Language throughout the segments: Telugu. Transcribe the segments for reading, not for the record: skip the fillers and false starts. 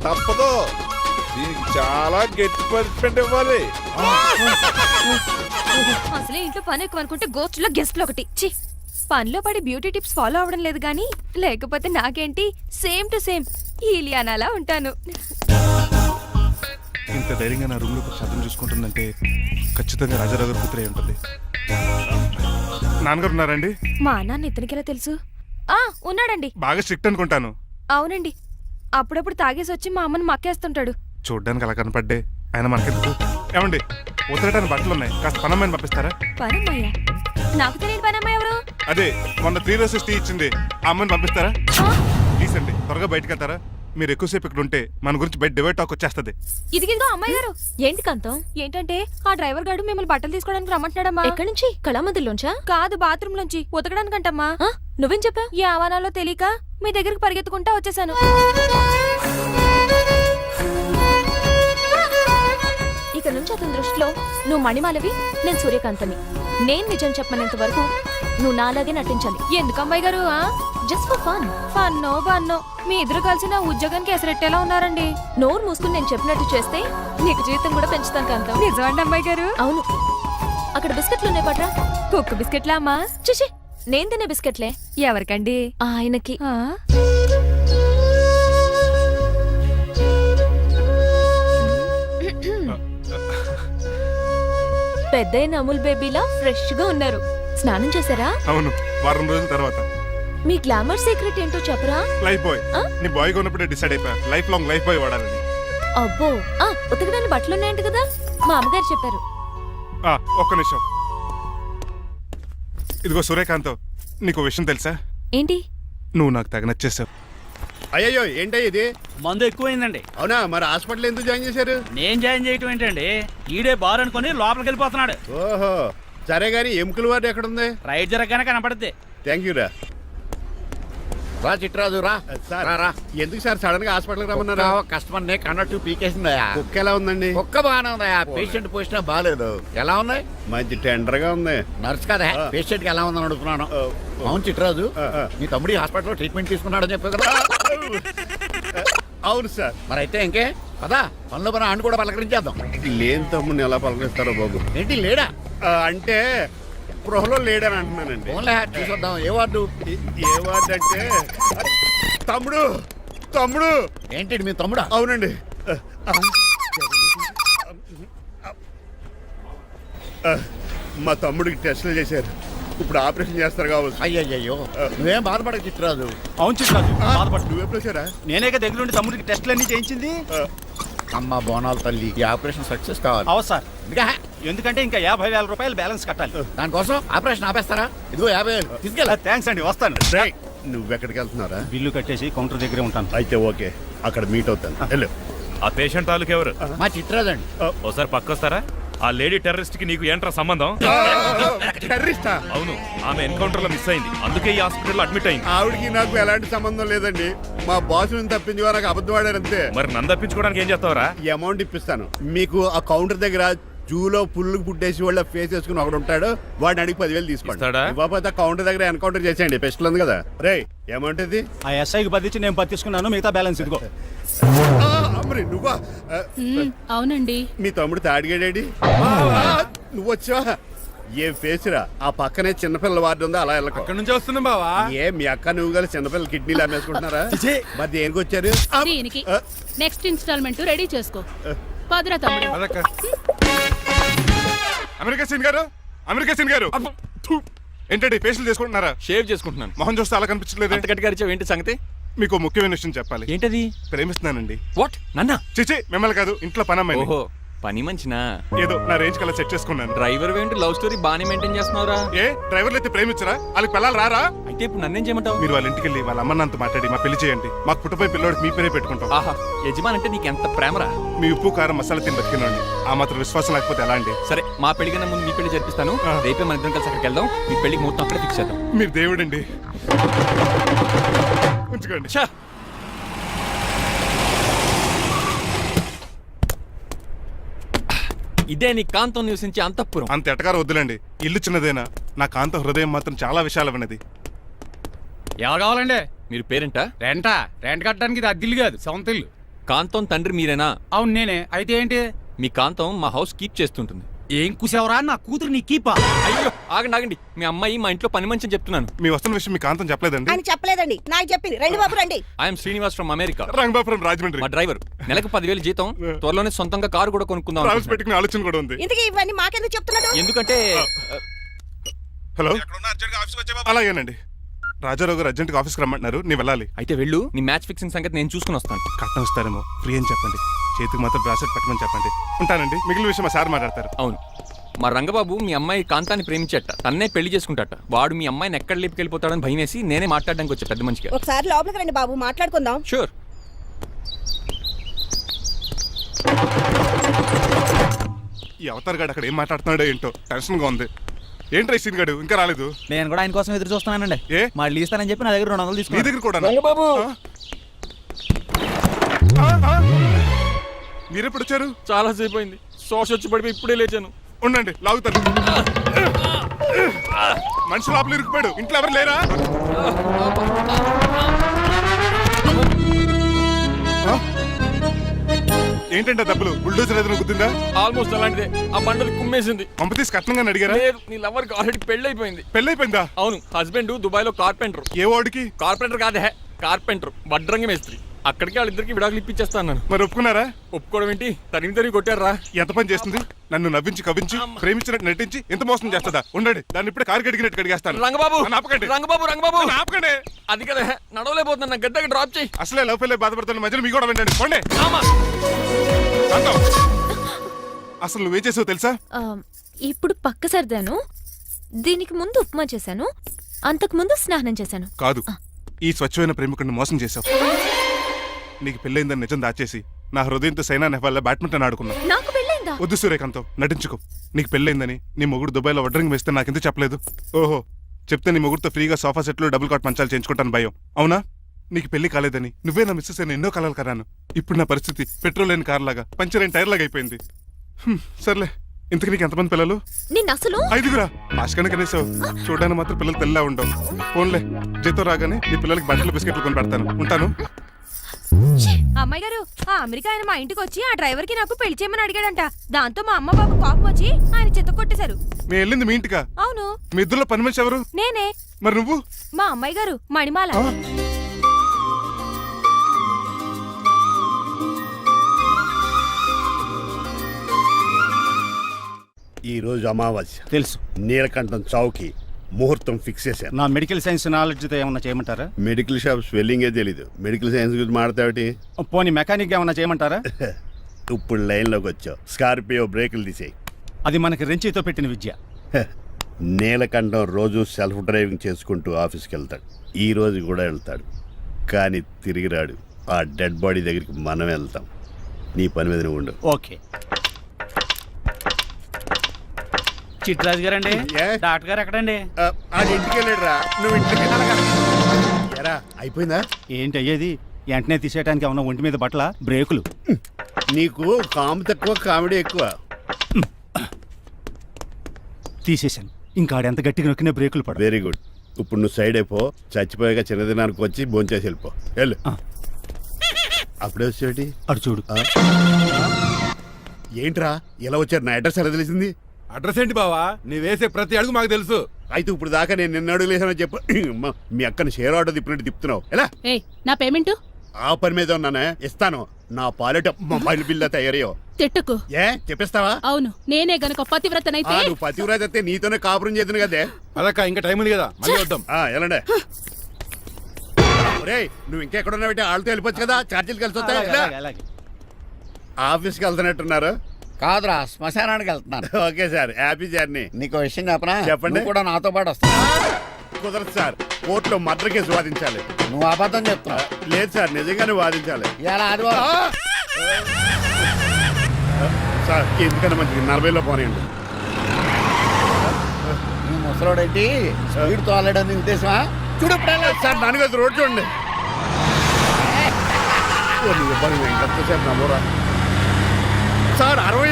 తప్పదు. దీనికి చాలా గట్టి పనిష్మెంట్ ఇవ్వాలి. అసలే ఇంట్లో పని ఎక్కువ అనుకుంటే గోస్ట్లో గెస్ట్లు ఒకటి. చి, పనిలో పడి బ్యూటీ టిప్స్ ఫాలో అవడం లేదు గానీ లేకపోతే నాకేంటి సేమ్ టు సేమ్ ఈలియానాలా ఉంటాను. ఇంత ధైర్యంగా నా రూమ్ లో శబ్దం చూసుకుంటుందంటే ఖచ్చితంగా రాజారావు గారు కూతురే ఉంటుంది. నాన్నగారు ఉన్నారండి? మా నాన్న ఇతనికి ఎలా తెలుసు? ఉన్నాడండి. బాగా స్ట్రిక్ట్ అనుకుంటాను. అవునండి, అప్పుడప్పుడు తాగేసి వచ్చి మా అమ్మని మక్కేస్తుంటాడు. చూడ్డానికి అలా కనపడ్డే ఆయన మనకెందుకు? ఏమండి, ఉతరటానికి బట్టలు ఉన్నాయి, కాస్త పనమ్మాయిని పంపిస్తారా? పనమ్మయ్య? నాకు తెలియని పనమ్మాయి ఎవరు? అదే మొన్న 3 రోజెస్ టీ ఇచ్చింది, ఆ అమ్మాయిని పంపిస్తారా? ప్లీజ్ అండి, త్వరగా బయటకు వెళ్తారా? మీరు ఎక్కువసేపు ఇక్కడ ఉంటే మన గురించి బయట డివైడ్ టాక్ వచ్చేస్తుంది. ఇదిగిదిగో అమ్మాయి గారు. ఏంటి కాంతం? ఏంటంటే ఆ డ్రైవర్ గారు మిమ్మల్ని బట్టలు తీసుకోవడానికి రమ్మంటున్నాడమ్మా. ఎక్కడి నుంచి? కళామందిర్లోంచా? కాదు, బాత్రూమ్ లోంచి ఉతకడానికంటమ్మా. నువ్వేం చెప్పా? ఈ ఆవానాలో తెలియక మీ దగ్గరికి పరిగెత్తుకుంటా వచ్చేసాను. ఇక నుంచి అతని దృష్టిలో నువ్వు మణిమాలవి, నేను సూర్యకాంతని. నేను నిజం చెప్పనంత వరకు నువ్వు నాలాగే నటించాలి. ఎందుకు అమ్మాయి గారు? Just for fun. ఫన్నో బన్నో మీ ఇద్దరు కలిసి నా ఉద్యోగానికి ఎసరెట్టేలా ఉన్నారండి. నోరు మూసుకుని నేను చెప్పినట్టు చేస్తే నీకు జీవితం కూడా పెంచుతాను కాంతం. నిజమండి అమ్మాయి గారు? అవును. అక్కడ బిస్కెట్లు ఉన్నాయి పట్రా. కుక్క బిస్కెట్లా అమ్మా? చిచి, నేను తినే బిస్కెట్లే. ఎవరికండి? ఆయనకి. పెద్దయిన అమూల్ బేబీలా ఫ్రెష్ గా ఉన్నారు. స్నానం చేశారా? అవును, వారం రోజుల తర్వాత. మీ గ్లామర్ సీక్రెట్ ఏంటో చెప్పరా? Lifebuoy. నీ బాయ్ కొన్నప్పుడే డిసైడ్ అయిపోయా లైఫ్ లాంగ్ లైఫ్ బాయ్ వాడాలని. అబ్బో, ఉతకడానికి బట్టలు ఉన్నాయంట కదా, మా అమ్మగారు చెప్పారు. ఒక్క నిమిషం. ఇదిగో సూర్యకాంత్, నీకు విషయం తెలుసా? ఏంటి? నువ్వు నాకు తగ నచ్చేసావు. అయ్యో, ఏంటో ఇది? మందు ఎక్కువైందండి. అవునా? మరి హాస్పిటల్ ఎందుకు జాయిన్ చేశారు? నేను జాయిన్ చేయటం ఏంటండి, ఈడే బార్ అనుకుని లోపలికి వెళ్ళిపోతున్నాడు. ఓహో, సరే గాని ఎముకల వాడు ఎక్కడుంది? రైట్ జరగగానే కనపడుద్ది. థ్యాంక్ యూ రా. రా చిట్రాజు రా. సార్ రా. ఎందుకు సార్ సడన్ గా హాస్పిటల్కి రమ్మన్నారా? కస్టమర్ నే కన్నట్టు పీకేసిందయా. కుక్క ఎలా ఉందండి? కుక్క బాగానే ఉందయా, పేషెంట్ పొజిషన్ బాగాలేదు. ఎలా ఉన్నాయి? మంచి టెండర్ గా ఉంది. నర్స్ కదా పేషెంట్ కి ఎలా ఉందని అడుగుతున్నాను. అవును చిట్రాజు, నీ తమ్ముడి హాస్పిటల్లో ట్రీట్మెంట్ తీసుకున్నాడని చెప్పావు కదా. అవును సార్. మరి అయితే ఇంకే కదా, పనులు పని ఆండు కూడా పలకరించేద్దాం. లేని తమ్ముడిని ఎలా పలకరిస్తారో బాబు. ఏంటి లేడా? అంటే గృహలో లేడని అంటున్నానండి. ఓన్లే చూసొద్దాం. ఏ వార్డు? ఏ వార్డు అంటే తమ్ముడు. తమ్ముడు ఏంటి మీ తమ్ముడా? అవునండి. మా తమ్ముడికి టెస్టులు చేశారు, ఇప్పుడు ఆపరేషన్ చేస్తారు కావచ్చు. అయ్యయ్యో, నువ్వేం బాధపడక చిట్రాజు. అవును చిట్రాజు, నువ్వు ఎప్పుడు వచ్చారా? నేనే దగ్గరుండి తమ్ముడికి టెస్టులు అన్ని చేయించింది. అమ్మ బోనాల తల్లి, ఈ ఆపరేషన్ సక్సెస్ కావాలి. అవు సార్, ఎందుకంటే ఇంకా 50,000 రూపాయలు బ్యాలెన్స్ కట్టాలి. దానికోసం ఆపరేషన్ ఆపేస్తారా? ఇదిగో 50,000 తీసుకెళ్ళ. థ్యాంక్స్ అండి, వస్తాను. నువ్వెక్కడికి వెళ్తున్నారా? బిల్లు కట్టేసి కౌంటర్ దగ్గరే ఉంటాను. అయితే ఓకే, అక్కడ మీట్ అవుతాను. వెళ్ళు. ఆ పేషెంట్ తాలూకు ఎవరు? మా చిట్రాజు అండి. ఓసారి పక్కొస్తారా? ఆ లేడీ టెర్రరిస్ట్ కి నీకు ఏంట్రా సంబంధం? టెర్రరిస్టా? అవును, ఆమె ఎన్కౌంటర్ లో మిస్ అయింది, అందుకే ఈ హాస్పిటల్ అడ్మిట్ అయింది. ఆవిడికి నాకు ఎలాంటి సంబంధం లేదండి. మా బాసుని తప్పించి నాకు అబద్ధం ఆడారంతే. మరి నన్ను తప్పించుకోవడానికి ఏం చేస్తావరా? ఈ అమౌంట్ ఇప్పిస్తాను మీకు. ఆ కౌంటర్ దగ్గర జూలో పుల్లు పుట్టేసి వాళ్ళ ఫేస్ వేసుకుని ఒకడు ఉంటాడు, వాడిని అడిగి 10,000 తీసుకోండి. ఇవ్వకపోతే కౌంటర్ దగ్గర ఎన్కౌంటర్ చేసేయండి. పెస్టల్ ఉంది కదా. రే, అమౌంట్ ఇది? ఆ ఎస్ఐకి బదిలించి నేను తీసుకున్నాను, మిగతా బ్యాలెన్స్ ఇదిగో. మరి నువ్వా? అవునండి. మీ తమ్ముడు తాడిగాడేడి? నువ్వు వచ్చావా? ఏం ఫేస్ రా. ఆ పక్కనే చిన్నపిల్లల వార్డు ఉందా, అలా వెళ్ళకు. అక్కడ నుంచి వస్తున్నా బావా. ఏ మీ అక్క నువ్వు గల చిన్నపిల్లల కిడ్నీలు అమ్మేసుకుంటున్నారా? మరి దేనికి వచ్చారు? దీనికి నెక్స్ట్ ఇన్స్టాల్మెంట్ రెడీ చేసుకో. పదరా తమ్ముడు. అమెరికా సీన్ గారు, అమెరికా సీన్ గారు, ఏంటండి పేషెంట్ చేసుకుంటున్నారా? షేవ్ చేసుకుంటున్నాను. మొహం చూస్తే అలా కనిపించలేదు. అంత గట్టిగా అరిచావు, ఏంటి సంగతి? మీకు ముఖ్యమైన విషయం చెప్పాలి. ఏంటది? ప్రేమిస్తున్నానండి. వాట్? నన్నా? చిచి, మిమ్మల్ని కాదు, ఇంట్లో పనమ్మాయి. ఓహో, పని మంచినా? ఏదో నా రేంజ్ కల్లా సెట్ చేసుకున్నాను. డ్రైవర్ ఏంటి లవ్ స్టోరీ బానే మెయింటైన్ చేస్తున్నావురా? ఏ డ్రైవర్లు అయితే ప్రేమించరా? వాళ్ళకి పిల్లలు రారా? అయితే ఇప్పుడు నన్నేం చేయమంటావు? మీరు వాళ్ళ ఇంటికి వెళ్ళి వాళ్ళ అమ్మ నాన్నతో మాట్లాడి మా పెళ్లి చేయండి. మాకు పుట్టపోయి పిల్లోడికి మీ పేరే పెట్టుకుంటాం. ఆహా, యజమాన్ అంటే నీకు ఎంత ప్రేమరా? మీ ఉప్పు కారం మసాలా తిని బతికినండి. ఆ మాత్రం విశ్వాసం లేకపోతే ఎలా అండి? సరే, మా పెళ్లి కన్నా ముందు మీ పెళ్లి జరిపిస్తాను. రేపే మన ఇద్దరం కలిసి అక్కడికి వెళ్దాం. మీ పెళ్లికి ముహూర్తం అక్కడే ఫిక్స్ చేద్దాం. మీరు దేవుడండి. ఉంచుకోండి. ఇదే నీ కాంతం నివసించే అంతఃపురం. అంత ఎటకారం వద్దులండి, ఇల్లు చిన్నదేనా, నా కాంత హృదయం మాత్రం చాలా విశాలమైనది. ఎవరు కావాలండి? మీరు పేరెంటా? రెంట్ కట్టడానికి ఇది అద్దిల్లు కాదు, సొంత ఇల్లు. కాంతం తండ్రి మీరేనా? అవును నేనే. అయితే ఏంటి? మీ కాంతం మా హౌస్ కీప్ చేస్తుంటుంది. ఏం కూసావరా? నా కూతురు నీ కీపా? అయ్యో ఆగండి, మీ అమ్మాయి మా ఇంట్లో పని మంచి చెప్తున్నాను. మీ వస్తున్న విషయం మీ కాంతం చెప్పలేదండి? ఆయన చెప్పలేదండి, నాకు చెప్పింది. రండి బాబు రండి. I'm Srinivas from America. Rangabapuram Rajahmundry. మా డ్రైవర్. నెలకు 10,000 జీతం. త్వరలోనే సొంతంగా కారు కూడా కొనుక్కుందాం ట్రావెల్స్ అనుకుంటున్నాను. పెట్టుకునే ఆలోచన కూడా ఉంది. ఇంతకీ ఇవన్నీ మాకెందుకు చెప్తున్నాడు? ఎందుకంటే హలో, అలాగేనండి. రాజారావు గారు అర్జెంట్గా ఆఫీస్కి రమ్మంటున్నారు, నీ వెళ్ళాలి. అయితే వెళ్ళు, నీ మ్యాచ్ ఫిక్సింగ్ సంగతి నేను చూసుకుని వస్తాను. కట్నం ఇస్తారేమో, ఫ్రీ అని చెప్పండి. చేతికి మాత్రం బ్రాసెట్ పెట్టమని చెప్పండి. ఉంటానండి. మిగిలిన విషయం మా సార్ మాట్లాడతారు. అవును, మా రంగబాబు మీ అమ్మాయి కాంతాన్ని ప్రేమించట, తన్నే పెళ్లి చేసుకుంటాట. వాడు మీ అమ్మాయిని ఎక్కడ లేపుకెళ్ళిపోతాడని భయం వేసి నేనే మాట్లాడడానికి వచ్చా పెద్ద మంచిగా. ఒకసారి లోపలికి రండి బాబు, మాట్లాడుకుందాం. షూర్. ఈ అవతార్ గాడు అక్కడ ఏం మాట్లాడుతున్నాడో ఏంటో టెన్షన్గా ఉంది. ఏంటి రైసీన్ గాడు ఇంకా రాలేదు? నేను కూడా ఆయన కోసం ఎదురు చూస్తున్నానండి. ఏ మళ్ళీ ఇస్తానని చెప్పి నా దగ్గర 200 నీ తీసుకున్నాను. దగ్గర కూడా? మీరెప్పుడు వచ్చారు? చాలా సేపు అయింది. శోష వచ్చి పడిపోయి ఇప్పుడే లేచాను. ఉండండి, లాగుతాను. మనిషి లోపల ఇరుక్కుపోయాడు. ఇంట్లో ఎవరు లేరా? ఏంటంటే డబ్బులు బుల్డోజర్ ఏదైనా గుద్దిందా? ఆల్మోస్ట్ అలాంటిదే. ఆ బండలు కుమ్మేసింది. పంప తీసి కట్నంగా అడిగారా? లేదు, నీ లవర్కి ఆల్రెడీ పెళ్లి అయిపోయింది. పెళ్ళైపోయిందా? అవును, హస్బెండ్ దుబాయ్ లో కార్పెంటర్. ఏ వాడికి? కార్పెంటర్ కాదే, కార్పెంటర్, వడ్రంగి మేస్త్రి. అక్కడికి వాళ్ళిద్దరికి విడాకులు ఇప్పించేస్తాను నేను. మరి ఒప్పుకున్నారా? ఒప్పుకోవడం ఏంటి, తరిగి కొట్టారా. ఎంత పని చేస్తుంది? నన్ను నవ్వించి కవించి ప్రేమించినట్టు నటించి ఎంత మోసం చేస్తుందా? ఉండండి, దాన్ని ఇప్పుడే కారు కడిగినట్టు కడిగేస్తాను. రంగబాబు, నన్ను ఆపకండి. రంగబాబు ఆపకండి. అది కదా, నడవలేకపోతున్నా, నా గడ్డకి డ్రాప్ చేయి. అసలే లవ్ ఫెయిల్ బాధపడుతున్న మధ్యలో మీ కూడా వినండి. పోండి. ఆమా. శాంతం. అసలు నువ్వేం చేసావు తెలుసా? ఇప్పుడు పక్క సర్దాను. దీనికి ముందు ఉప్మా చేశాను, అంతకు ముందు స్నానం చేశాను. కాదు, ఈ స్వచ్ఛమైన ప్రేమికుడిని మోసం చేశావు. నీకు పెళ్ళైందని నిజం దాచేసి నా హృదయంతో సైనా నెహ్వాల్ బ్యాడ్మింటన్ ఆడుకున్నా. నాకు పెళ్ళైందా? వద్దు సూర్యకాంతం, నటించుకో. నీకు పెళ్ళైందని నీ మొగుడు దుబాయ్లో వడ్రంగి వేస్తే నాకెందుకు చెప్పలేదు? ఓహో, చెప్తే నీ మొగుడుతో ఫ్రీగా సోఫా సెట్లు డబుల్ కాట్ మంచాలు చేయించుకుంటాను భయం. అవునా? నీకు పెళ్లి కాలేదని నువ్వే నా మిస్సెస్ అని ఎన్నో కలలు కరాను. ఇప్పుడు నా పరిస్థితి పెట్రోల్ లేని కార్ లాగా, పంచర్ అయిన టైర్ లాగా అయిపోయింది. సర్లే, ఇంతకు నీకు ఎంతమంది పిల్లలు? నేను అసలు 5గురా. ఆశకనే కనీసం చూడడానికి మాత్రం పిల్లలు తెల్లా ఉండవు. ఫోన్లే, జీతం రాగానే నీ పిల్లలకి బట్టలు బిస్కెట్లు కొని పెడతాను. ఉంటాను. అమ్మాయి గారు, ఆ అమెరికా ఆయన మా ఇంటికి వచ్చి ఆ డ్రైవర్ కి నాకు పెళ్లి చేయమని అడిగాడంట. దాంతో మా అమ్మ బాబు కోపం వచ్చి ఆయన చెత్త కొట్టేశారు. మేము వెళ్ళింది మీ ఇంటికా? అవును. మీ ఇద్దరులో పని మనిషి ఎవరు? నేనే. మరి నువ్వు? మా అమ్మాయి గారు మణిమాల. ఈ రోజు అమావాస్య తెలుసు. నీలకంఠం చౌకి ముహూర్తం ఫిక్స్ చేశాను. నా మెడికల్ సైన్స్ నాలెడ్జ్తో ఏమన్నా చేయమంటారా? మెడికల్ షాప్ స్వెల్లింగే తెలీదు, మెడికల్ సైన్స్ గురించి మాట్లాడతావిటి? పోనీ మెకానిక్ ఏమన్నా చేయమంటారా? ఇప్పుడు లైన్లోకి వచ్చావు. స్కార్పియో బ్రేకులు తీసేయి. అది మనకి రెంచితో పెట్టిన విద్య. నీలకంఠం రోజు సెల్ఫ్ డ్రైవింగ్ చేసుకుంటూ ఆఫీస్కి వెళ్తాడు. ఈ రోజు కూడా వెళ్తాడు, కానీ తిరిగి రాడు. ఆ డెడ్ బాడీ దగ్గరికి మనం వెళ్తాం. నీ పని మీద నువ్వు ఉండు. ఓకే. చిట్రాజు గారండి, డాక్టర్ గారు ఎక్కడండి? అది ఇంటికి వెళ్ళాడు రా. నువ్వు ఇంటికి ఎరా అయిపోయిందా? ఏంటి అయ్యేది? వెంటనే తీసేయడానికి ఏమన్నా ఒంటి మీద బట్టల బ్రేకులు? నీకు కాము తక్కువ, కామెడీ ఎక్కువ. తీసేశాను. ఇంకా ఆడెంత గట్టిగా నొక్కినా బ్రేకులు పడ. Very good. ఇప్పుడు నువ్వు సైడ్ అయిపో. చచ్చిపోయాక చిన్నదినానికి వచ్చి భోంచేసి వెళ్ళిపో. వెళ్ళు. అప్పుడే వచ్చేటి అటు చూడు. ఏంట్రా ఇలా వచ్చారు? నా అడ్రస్ ఎలా తెలిసింది? అడ్రస్ ఏంటి బావా? నీ వేసే ప్రతి అడుగు మాకు తెలుసు. అయితే ఇప్పుడు దాకా నేను నిన్న అడుగులేసానని చెప్పు. మీ అక్కని షేర్ ఆర్డర్ తిప్పినట్టు తిప్పుతున్నావు ఎలా? నా పేమెంట్ ఆ పని మీద ఉన్నానే, ఇస్తాను. నా పాలెట మొబైల్ బిల్లా తయారయ్యో. తిట్టుకు. ఏ చెప్పిస్తావా? అవును, నేనే గనక పతివ్రతనైతే. నువ్వు పతివ్రత అయితే నీతోనే కాపురం చేద్దును కదే. అదక్క, ఇంకా టైం ఉంది కదా, మళ్ళీ వద్దాం. ఎలాండే నువ్వు ఇంకెక్కడున్నా పెట్టి వాళ్ళతో వెళ్ళిపోవచ్చు కదా, ఛార్జీలు కలిసి వస్తాయి. అలాగే. ఆఫీస్కి వెళ్తున్నట్టున్నారు? కాదురా, శ్మశానానికి వెళ్తున్నాను. Okay sir, happy journey. నీకు విషయం చెప్పనా? చెప్పండి. నువ్వు కూడా నాతో పాటు వస్తా. కుదరదు సార్, కోర్టులో మర్డర్ కేసు వాదించాలి. నువ్వు అబద్ధం చెప్తున్నావు. లేదు సార్, నిజంగానే వాదించాలి. ఇలా ఆదివారం సార్ ఎందుకన్నా మంచిది 40లో పోనీయండి. నీ ముసలోడేంటి స్పీడ్ తోలడని ఉద్దేశమా? చూడు సార్ నాన్నగారు రోడ్ చూడండి. ఎంతసేపు నమ్మరా సార్? 60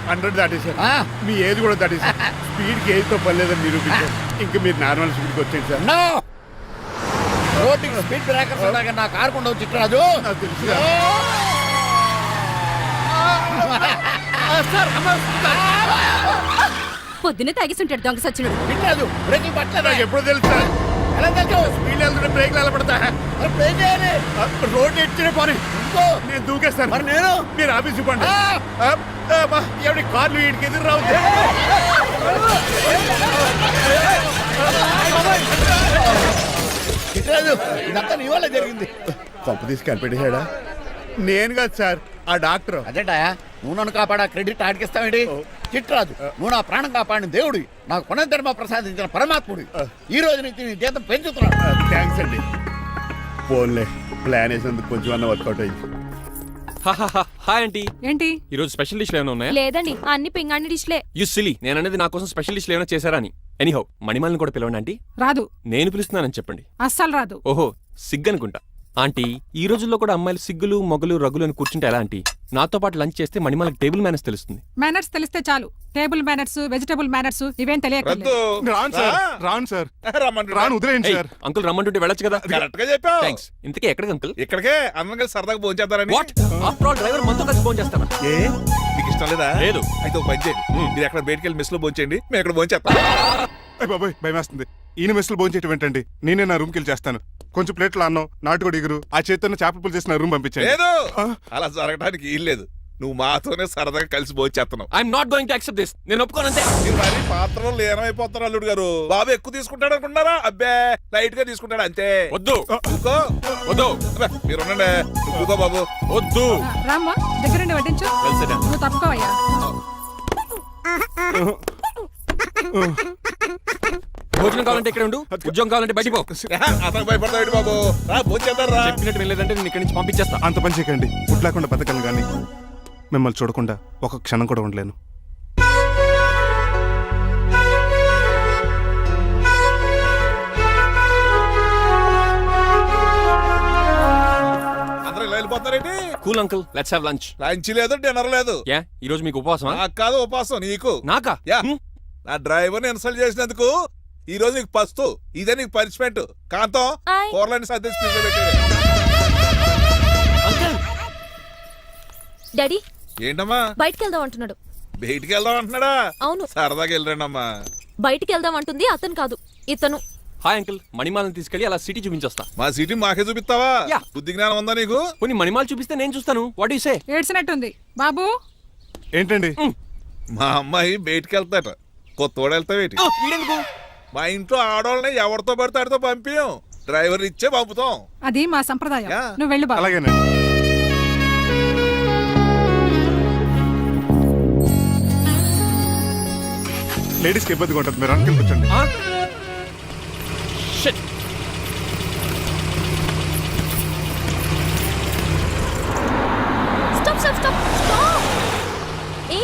100 దాటేశారు. మీ ఏది కూడా దాటేశారు. స్పీడ్కి ఏదితో పని లేదని నిరూపించారు. ఇంకా మీరు నార్మల్ స్పీడ్కి వచ్చేది సార్. రోడ్డుకి స్పీడ్ బ్రేకర్స్ ఉండగా నా కారు కొండ చిట్టరాజు. పొద్దునే తాగిస్తుంటాడు దొంగ సచ్చినుడు. చిట్టరాజు బ్రేకింగ్ పట్టలేదు. నాకు ఎప్పుడు తెలుసు సార్ ఎలా తెలుసు? స్పీడ్ వెళ్తుంటే బ్రేక్లు ఎలా పడతా బ్రేక్ చేయాలి. రోడ్డు ఎచ్చిన పని ఇంకో నేను దూకేస్తాను. మరి నేను మీరు ఆఫీస్ ఇవ్వండి. ఆ! ఎవరి కార్లు వీడికి ఎదురు రావు. చిట్టరాజు ఇదంతా నీ వల్ల జరిగింది. కొంప తీసి కనిపెట్టేశాడా? నేను కాదు సార్, ఆ డాక్టర్. అదేంటా నువ్వు నన్ను కాపాడా క్రెడిట్ ఆడికిస్తావేంటి? చిట్టరాజు నువ్వు నా ప్రాణం కాపాడిన దేవుడి, నాకు పునర్ధర్మ ప్రసాదించిన పరమాత్ముడి. ఈ రోజు నుంచి నీ జీతం పెంచుతున్నాను. థ్యాంక్స్ అండి. ఫోన్లే ప్లాన్ వేసినందుకు కొంచెం అన్న వర్కౌట్ అయింది. Hi aunty. ఏంటి? ఈ రోజు స్పెషల్ డిష్లు ఏమైనా ఉన్నాయా? లేదండి, అన్ని పింగాణి డిష్లే. యు సిలీ, నేను అనేది నా కోసం స్పెషల్ డిష్లు ఏమైనా చేశారా అని. ఎనీహౌ మణిమాలని కూడా పిలవండి ఆంటీ. రాదు, నేను పిలుస్తున్నానని చెప్పండి. అస్సలు రాదు. ఓహో సిగ్గనుకుంటా. ఆంటీ ఈ రోజుల్లో కూడా అమ్మాయిలు సిగ్గులు మొగలు రగులు అని కూర్చుంటే ఎలా ఆంటీ? నాతో పాటు లంచ్ చేస్తే మణిమాలకి టేబుల్ మేనర్స్ తెలుస్తుంది. మేనర్స్ తెలిస్తే చాలు. టేబుల్ మేనర్స్, వెజిటబుల్ మేనర్స్ ఇవేం తెలియకలేదు. రాను సార్, రాను సార్, రాను వదిలేయండి సార్. అంకుల్ రమ్మంటుంటే వెళ్ళొచ్చు కదా. కరెక్ట్ గా చెప్పావు. థ్యాంక్స్. ఇంతకీ ఎక్కడికి అంకుల్? ఇక్కడికే అందరం కలిసి సరదాగా భోజనం చేద్దారని. వాట్ ఆఫ్టర్ ఆల్ డ్రైవర్ మనతో కలిసి ఫోన్ చేస్తారా? ఏ మీకు ఇష్టం లేదా? లేదు. అయితే ఒక పని చేయండి, మీరు ఎక్కడ బయటికి వెళ్ళి మెస్ లో భోజనం చేయండి, మేము ఇక్కడ భోజనం చేస్తాం. అయ్య బాబాయ్ భయం వేస్తుంది. ఈయన మెస్సులు భోంచేయటం ఏంటండి? నేనే నా రూమ్కి వెళ్ళి చేస్తాను. కొంచెం ప్లేట్లో అన్నం, నాటుకోడి ఇగురు, ఆ చేతితో చేపల పులుసు చేసిన రూమ్ పంపించండి. లేదు, అలా జరగడానికి ఏం లేదు. నువ్వు మాతోనే సరదాగా కలిసి భోజనం చేస్తున్నావు. I'm not going to accept this. నేను ఒప్పుకోనంతే. మీరు మరి పాత్రలో లీనమైపోతారు అల్లుడు గారు. బాబు ఎక్కువ తీసుకుంటాడు అనుకుంటారా? అబ్బే లైట్ గా తీసుకుంటాడు అంతే. వద్దు ఊరుకో. వద్దు. అబ్బే, మీరు ఉండండి. ఊరుకో బాబు. వద్దు. రామ్మా, దగ్గరుండి వడ్డించు. నువ్వు తప్పుకోవయ్యా. భోజనం కావాలంటే ఇక్కడ ఉండు, ఉద్యోగం కావాలంటే బయటికి పో. అతను భయపడతాడు బాబు. రా భోజనం చేద్దాం రా. చెప్పినట్టు వెళ్ళలేదంటే నేను ఇక్కడి నుంచి పంపించేస్తా. అంత పని చేయకండి. ఫుడ్ లేకుండా బతకను కానీ మిమ్మల్ని చూడకుండా ఒక క్షణం కూడా ఉండలేను. అందరూ ఇలా వెళ్ళిపోతారేంటి? Cool uncle, let's have lunch. Lunch లేదు, డిన్నర్ లేదు. యా ఈ రోజు మీకు ఉపవాసమా? నాకు కాదు ఉపవాసం, నీకు. నాకా? యా నా డ్రైవర్ ని ఇన్సల్ట్ చేసినందుకు ఈ రోజు నీకు పస్తు. ఇదే నీకు పనిష్మెంట్. కాంతం ఆయ్. కూరలని సర్దేసి ఫ్రిడ్జ్ లో పెట్టేయ్. అంకుల్ డాడీ ఏంటమ్మా బయటికి వెళ్దాం అంటున్నాడు. బయటికి వెళ్దాం అంటున్నాడా? అవును, సరదాగా వెళ్ళరండి అమ్మా. బయటికి వెళ్దాం అంటుంది అతను కాదు, ఇతను. హాయ్ అంకుల్, మణిమాలని తీసుకెళ్లి అలా సిటీ చూపించొస్తా. మా సిటీ మాకే చూపిస్తావా? యా. బుద్ధి జ్ఞానం ఉందా నీకు? కొన్ని మణిమాలు చూపిస్తే నేను చూస్తాను. What you say? ఏడ్చినట్టుంది బాబు. ఏంటండి? మా అమ్మాయి బయటికి వెళ్తాట. కొత్తోడు వెళ్తావేటి? వీడెందుకు? మా ఇంట్లో ఆడవాళ్ళని ఎవరితో పడితే ఆడితో పంపించాం. డ్రైవర్ ఇచ్చే పంపుతాం. అది మా సంప్రదాయం. యా. నువ్వు వెళ్ళు బాబు. అలాగేనండి. లేడీస్కి ఇబ్బందిగా ఉంటుంది, మీరు అనుకుని కూర్చోండి. ఆ? Shit. Stop stop stop stop. ఏ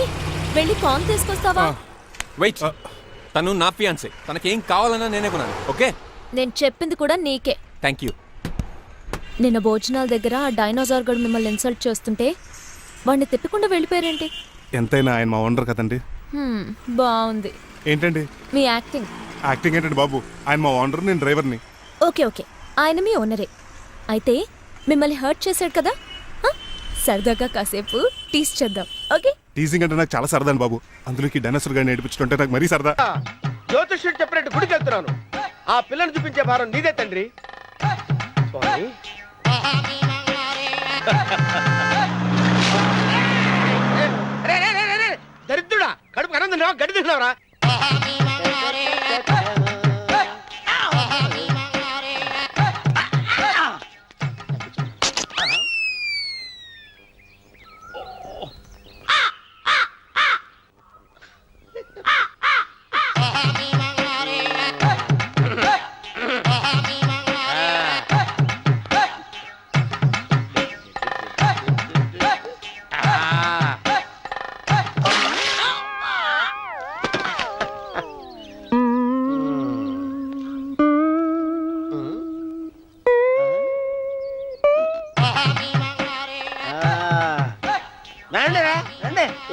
వెళ్ళి కాన్ తీసుకొస్తావా? వెయిట్. తను నా ఫియాన్సే. తనకేం కావాలన్నా నేనే కొనాలి. ఓకే? నేను చెప్పింది కూడా నీకే. Thank you. నిన్న భోజనాల దగ్గర ఆ డైనోసార్ గడు మిమ్మల్ని ఇన్సల్ట్ చేస్తుంటే వాడిని తిప్పకుండా వెళ్ళిపోయారేంటి? ఎంతైనా ఆయన మా ఓనర్ కదండి. బాగుంది ఏంటండి మీ యాక్టింగ్. యాక్టింగ్ ఏంటండి బాబు? ఆయన మా ఓనర్, నేను డ్రైవర్ని. ఓకే ఓకే, ఆయన మీ ఓనరే. అయితే మిమ్మల్ని హర్ట్ చేశాడు కదా, సరదాగా కాసేపు టీస్ చేద్దాం. ఓకే? టీజింగ్ అంటే నాకు చాలా సరదా అండి బాబు. అందులోకి డైనోసార్ గారిని నేర్పించుకుంటే నాకు మరీ సరదా. జ్యోతిష్యుడు చెప్పినట్టు గుడికి వెళ్తున్నాను. ఆ పిల్లని చూపించే భారం నీదే తండ్రి. స్వామి దరిద్రుడా, కడుపు అన్నం తిన్నావా, గడ్డి తిన్నావరా?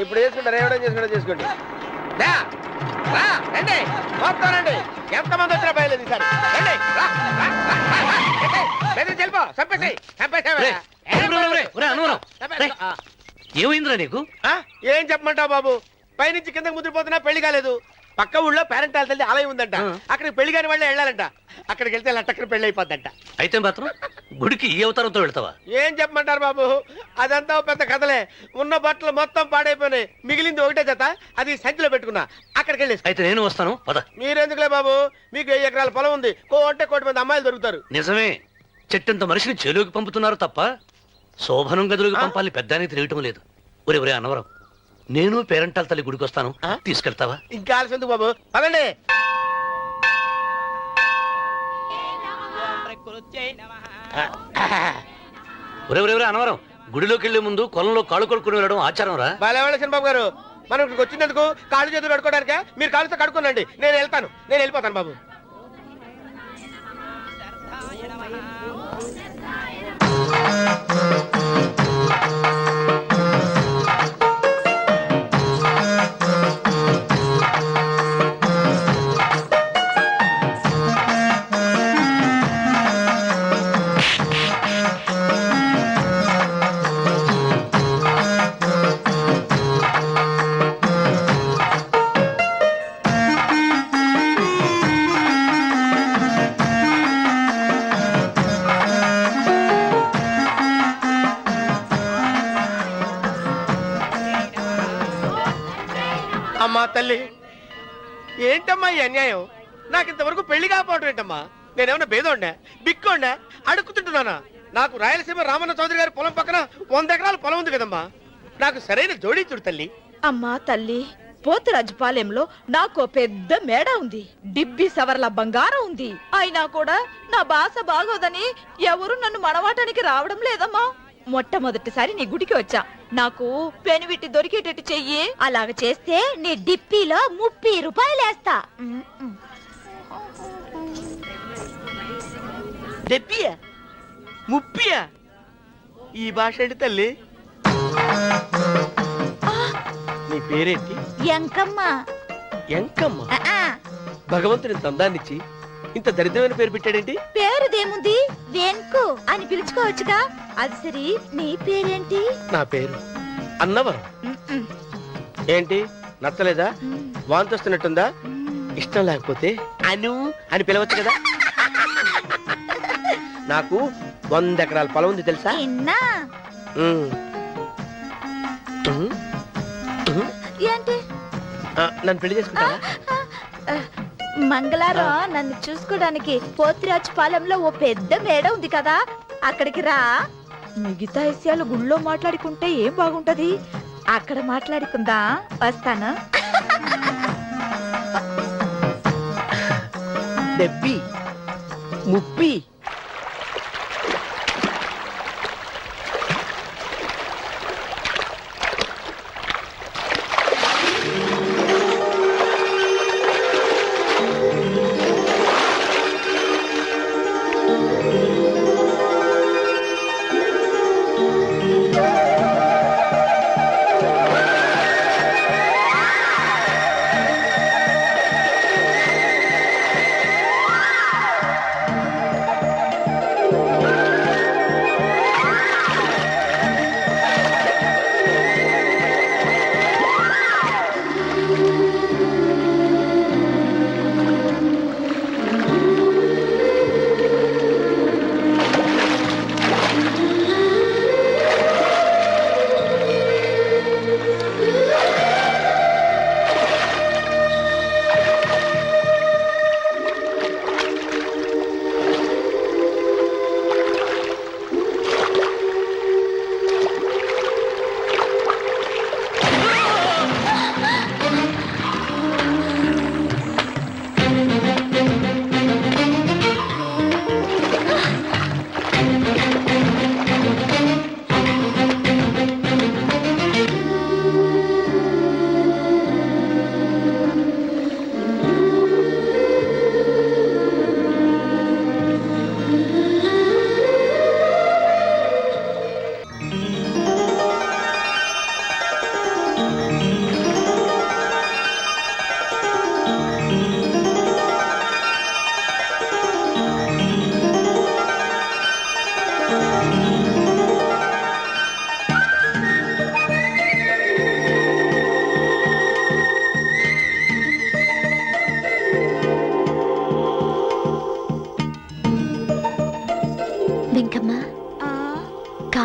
ఇప్పుడు చేసుకుంటారు, ఏమైనా చేసుకోండి. రండి మొత్తం రండి. ఎంతమంది వచ్చినా బయలుదేరి రండి. చంపేసేయ్, చంపేసేయ్. ఏమైందిరా నీకు? ఏం చెప్పమంటావు బాబు? పైనుంచి కిందకి ముద్రపోతున్నా పెళ్లి కాలేదు. పక్క ఊళ్ళో పేరెంటాల తల్లి ఆలయం ఉందంట. అక్కడికి పెళ్లి కాని వాళ్ళే వెళ్ళాలంట. అక్కడికి వెళ్తే లట్టక్కన పెళ్లి అయిపోద్దంట. అయితే మాత్రం గుడికి ఈ అవతారంతో వెళ్తావా? ఏం చెప్పమంటారు బాబు? అదంతా ఓ పెద్ద కథలే. ఉన్న బట్టలు మొత్తం పాడైపోయినాయి. మిగిలింది ఒకటే జత, అది సంచిలో పెట్టుకున్నా. అక్కడికి వెళ్ళేసి అయితే నేను వస్తాను పద. మీరెందుకులే బాబు, మీకు 10 ఎకరాల పొలం ఉంది. కోటి మంది అమ్మాయిలు దొరుకుతారు. నిజమే, చెట్టంత మనిషిని చెలువుకి పంపుతున్నారు తప్ప శోభనం గదులకు పంపాలి పెద్దానికి తెలియటం లేదు. ఒరే అన్నవరం, నేను పేరెంటాల తల్లి గుడికి వస్తాను, తీసుకెళ్తావా? ఇంకా ఆలస్యం ఎందుకు బాబు, పదండి. ఒరే అన్నవరం, గుడిలోకి వెళ్లే ముందు కొలంలో కాళ్ళు కొడుకుని వెళ్ళడం ఆచారం రా. బాలేవాళ్ళ చంద్రబాబు గారు, మనం ఇక్కడికి వచ్చినందుకు కాళ్ళు చేతులు కడుక్కోవడానికే. మీరు కాళ్ళతో కడుక్కోనండి, నేను వెళ్తాను. నేను వెళ్ళిపోతాను బాబు. అమ్మా తల్లి, ఏంటమ్మా ఈ అన్యాయం? నాకు ఇంతవరకు పెళ్లి కాకపోవడం ఏంటమ్మా? నేనేమన్నా బేదోండా, బిక్కోండా, అడుక్కుతుంటున్నానా? నాకు రాయలసీమ రామన్న చౌదరి గారి పొలం పక్కన 100 ఎకరాల పొలం ఉంది కదమ్మా. నాకు సరైన జోడీ చూడు తల్లి. అమ్మా తల్లి, పోతురాజుపాలెంలో నాకు పెద్ద మేడ ఉంది. డిబ్బి సవర్ల బంగారం ఉంది. అయినా కూడా నా భాష బాగోదని ఎవరు నన్ను మనవాటానికి రావడం లేదమ్మా. మొట్టమొదటిసారి నీ గుడికి వచ్చా. నాకు పెనువిటి దొరికేటట్టు చెయ్యి. అలాగ చేస్తే నీ డిప్పిలో 30 రూపాయలు వేస్తా. డెప్పియా, 30? ఈ భాష ఏంటి తల్లి? నీ పేరేంటి? ఎంకమ్మ. ఎంకమ్మ? భగవంతుని తందాన్నిచ్చి ఇంత దరిద్రమైన పేరు పెట్టాడేంటి? పేరుదేముంది, వెంకు అని పిలుచుకోవచ్చుగా. అది సరి, నీ పేరేంటి? నా పేరు అన్నవరం. ఏంటి నచ్చలేదా? వాంతి వస్తున్నట్టుందా? ఇష్టం లేకపోతే అను అని పిలవచ్చు కదా. నాకు 100 ఎకరాల పొలం ఉంది తెలుసా? ఏంటి? నన్ను పెళ్లి చేసుకుంటావా? మంగళారం నన్ను చూసుకోవడానికి పోతిరాజు పాలెంలో ఓ పెద్ద మేడ ఉంది కదా, అక్కడికి రా. మిగతా విషయాలు గుళ్ళో మాట్లాడుకుంటే ఏం బాగుంటది? అక్కడ మాట్లాడుకుందా, వస్తాను. డెబ్బి 30.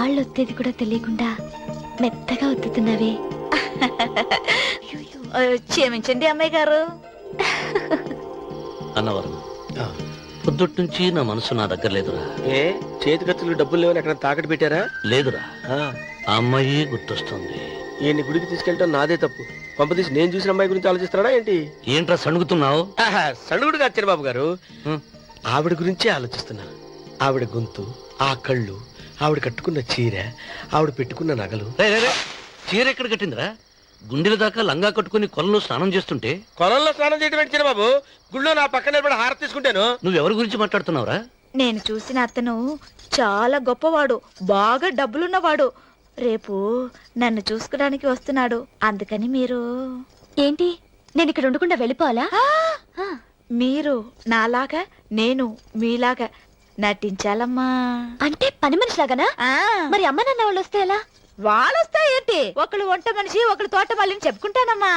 కాళ్ళు ఒత్తేది కూడా తెలియకుండా మెత్తగా ఒత్తుతున్నావే. క్షమించండి అమ్మాయి గారు. అన్నవరం పొద్దుటి నుంచి నా మనసు నా దగ్గర లేదురా. ఏ చేతికత్తులు డబ్బులు లేవని ఎక్కడ తాకట్టు పెట్టారా? లేదురా, ఆ అమ్మాయి గుర్తొస్తుంది. ఈయన్ని గుడికి తీసుకెళ్ళటం నాదే తప్పు. పంపదీసి నేను చూసిన అమ్మాయి గురించి ఆలోచిస్తున్నాడా ఏంటి? ఏంట్రా సణుగుతున్నావు? సడుగుడు కాదు చిరబాబు గారు, ఆవిడ గురించే ఆలోచిస్తున్నా. ఆవిడ గొంతు, ఆ కళ్ళు, ఆవిడ కట్టుకున్న చీర, ఆవిడ పెట్టుకున్న నగలు. చీర ఎక్కడ కట్టిందిరా? గుండెల దాకా లంగా కట్టుకుని కొలంలో స్నానం చేస్తుంటే. కొలంలో స్నానం చేయడం ఏంటి చిరబాబు? గుళ్ళో నా పక్కన నిలబడి హారతి తీసుకుంటాను. నువ్వెవరి గురించి మాట్లాడుతున్నావురా? నేను చూసిన అతను చాలా గొప్పవాడు, బాగా డబ్బులున్నవాడు. రేపు నన్ను చూసుకోడానికి వస్తున్నాడు. అందుకని మీరు ఏంటి, నేను ఇక్కడ ఉండకుండా వెళ్ళిపోవాలా? మీరు నాలాగా, నేను మీలాగా నటించాలమ్మా. అంటే పని మనిషిలాగానా? మరి అమ్మ నాన్న వాళ్ళు వస్తే ఎలా? వాళ్ళు వస్తాయేంటి? ఒకళ్ళు వంట మనిషి, ఒకళ్ళు తోట మళ్ళీ చెప్పుకుంటానమ్మా.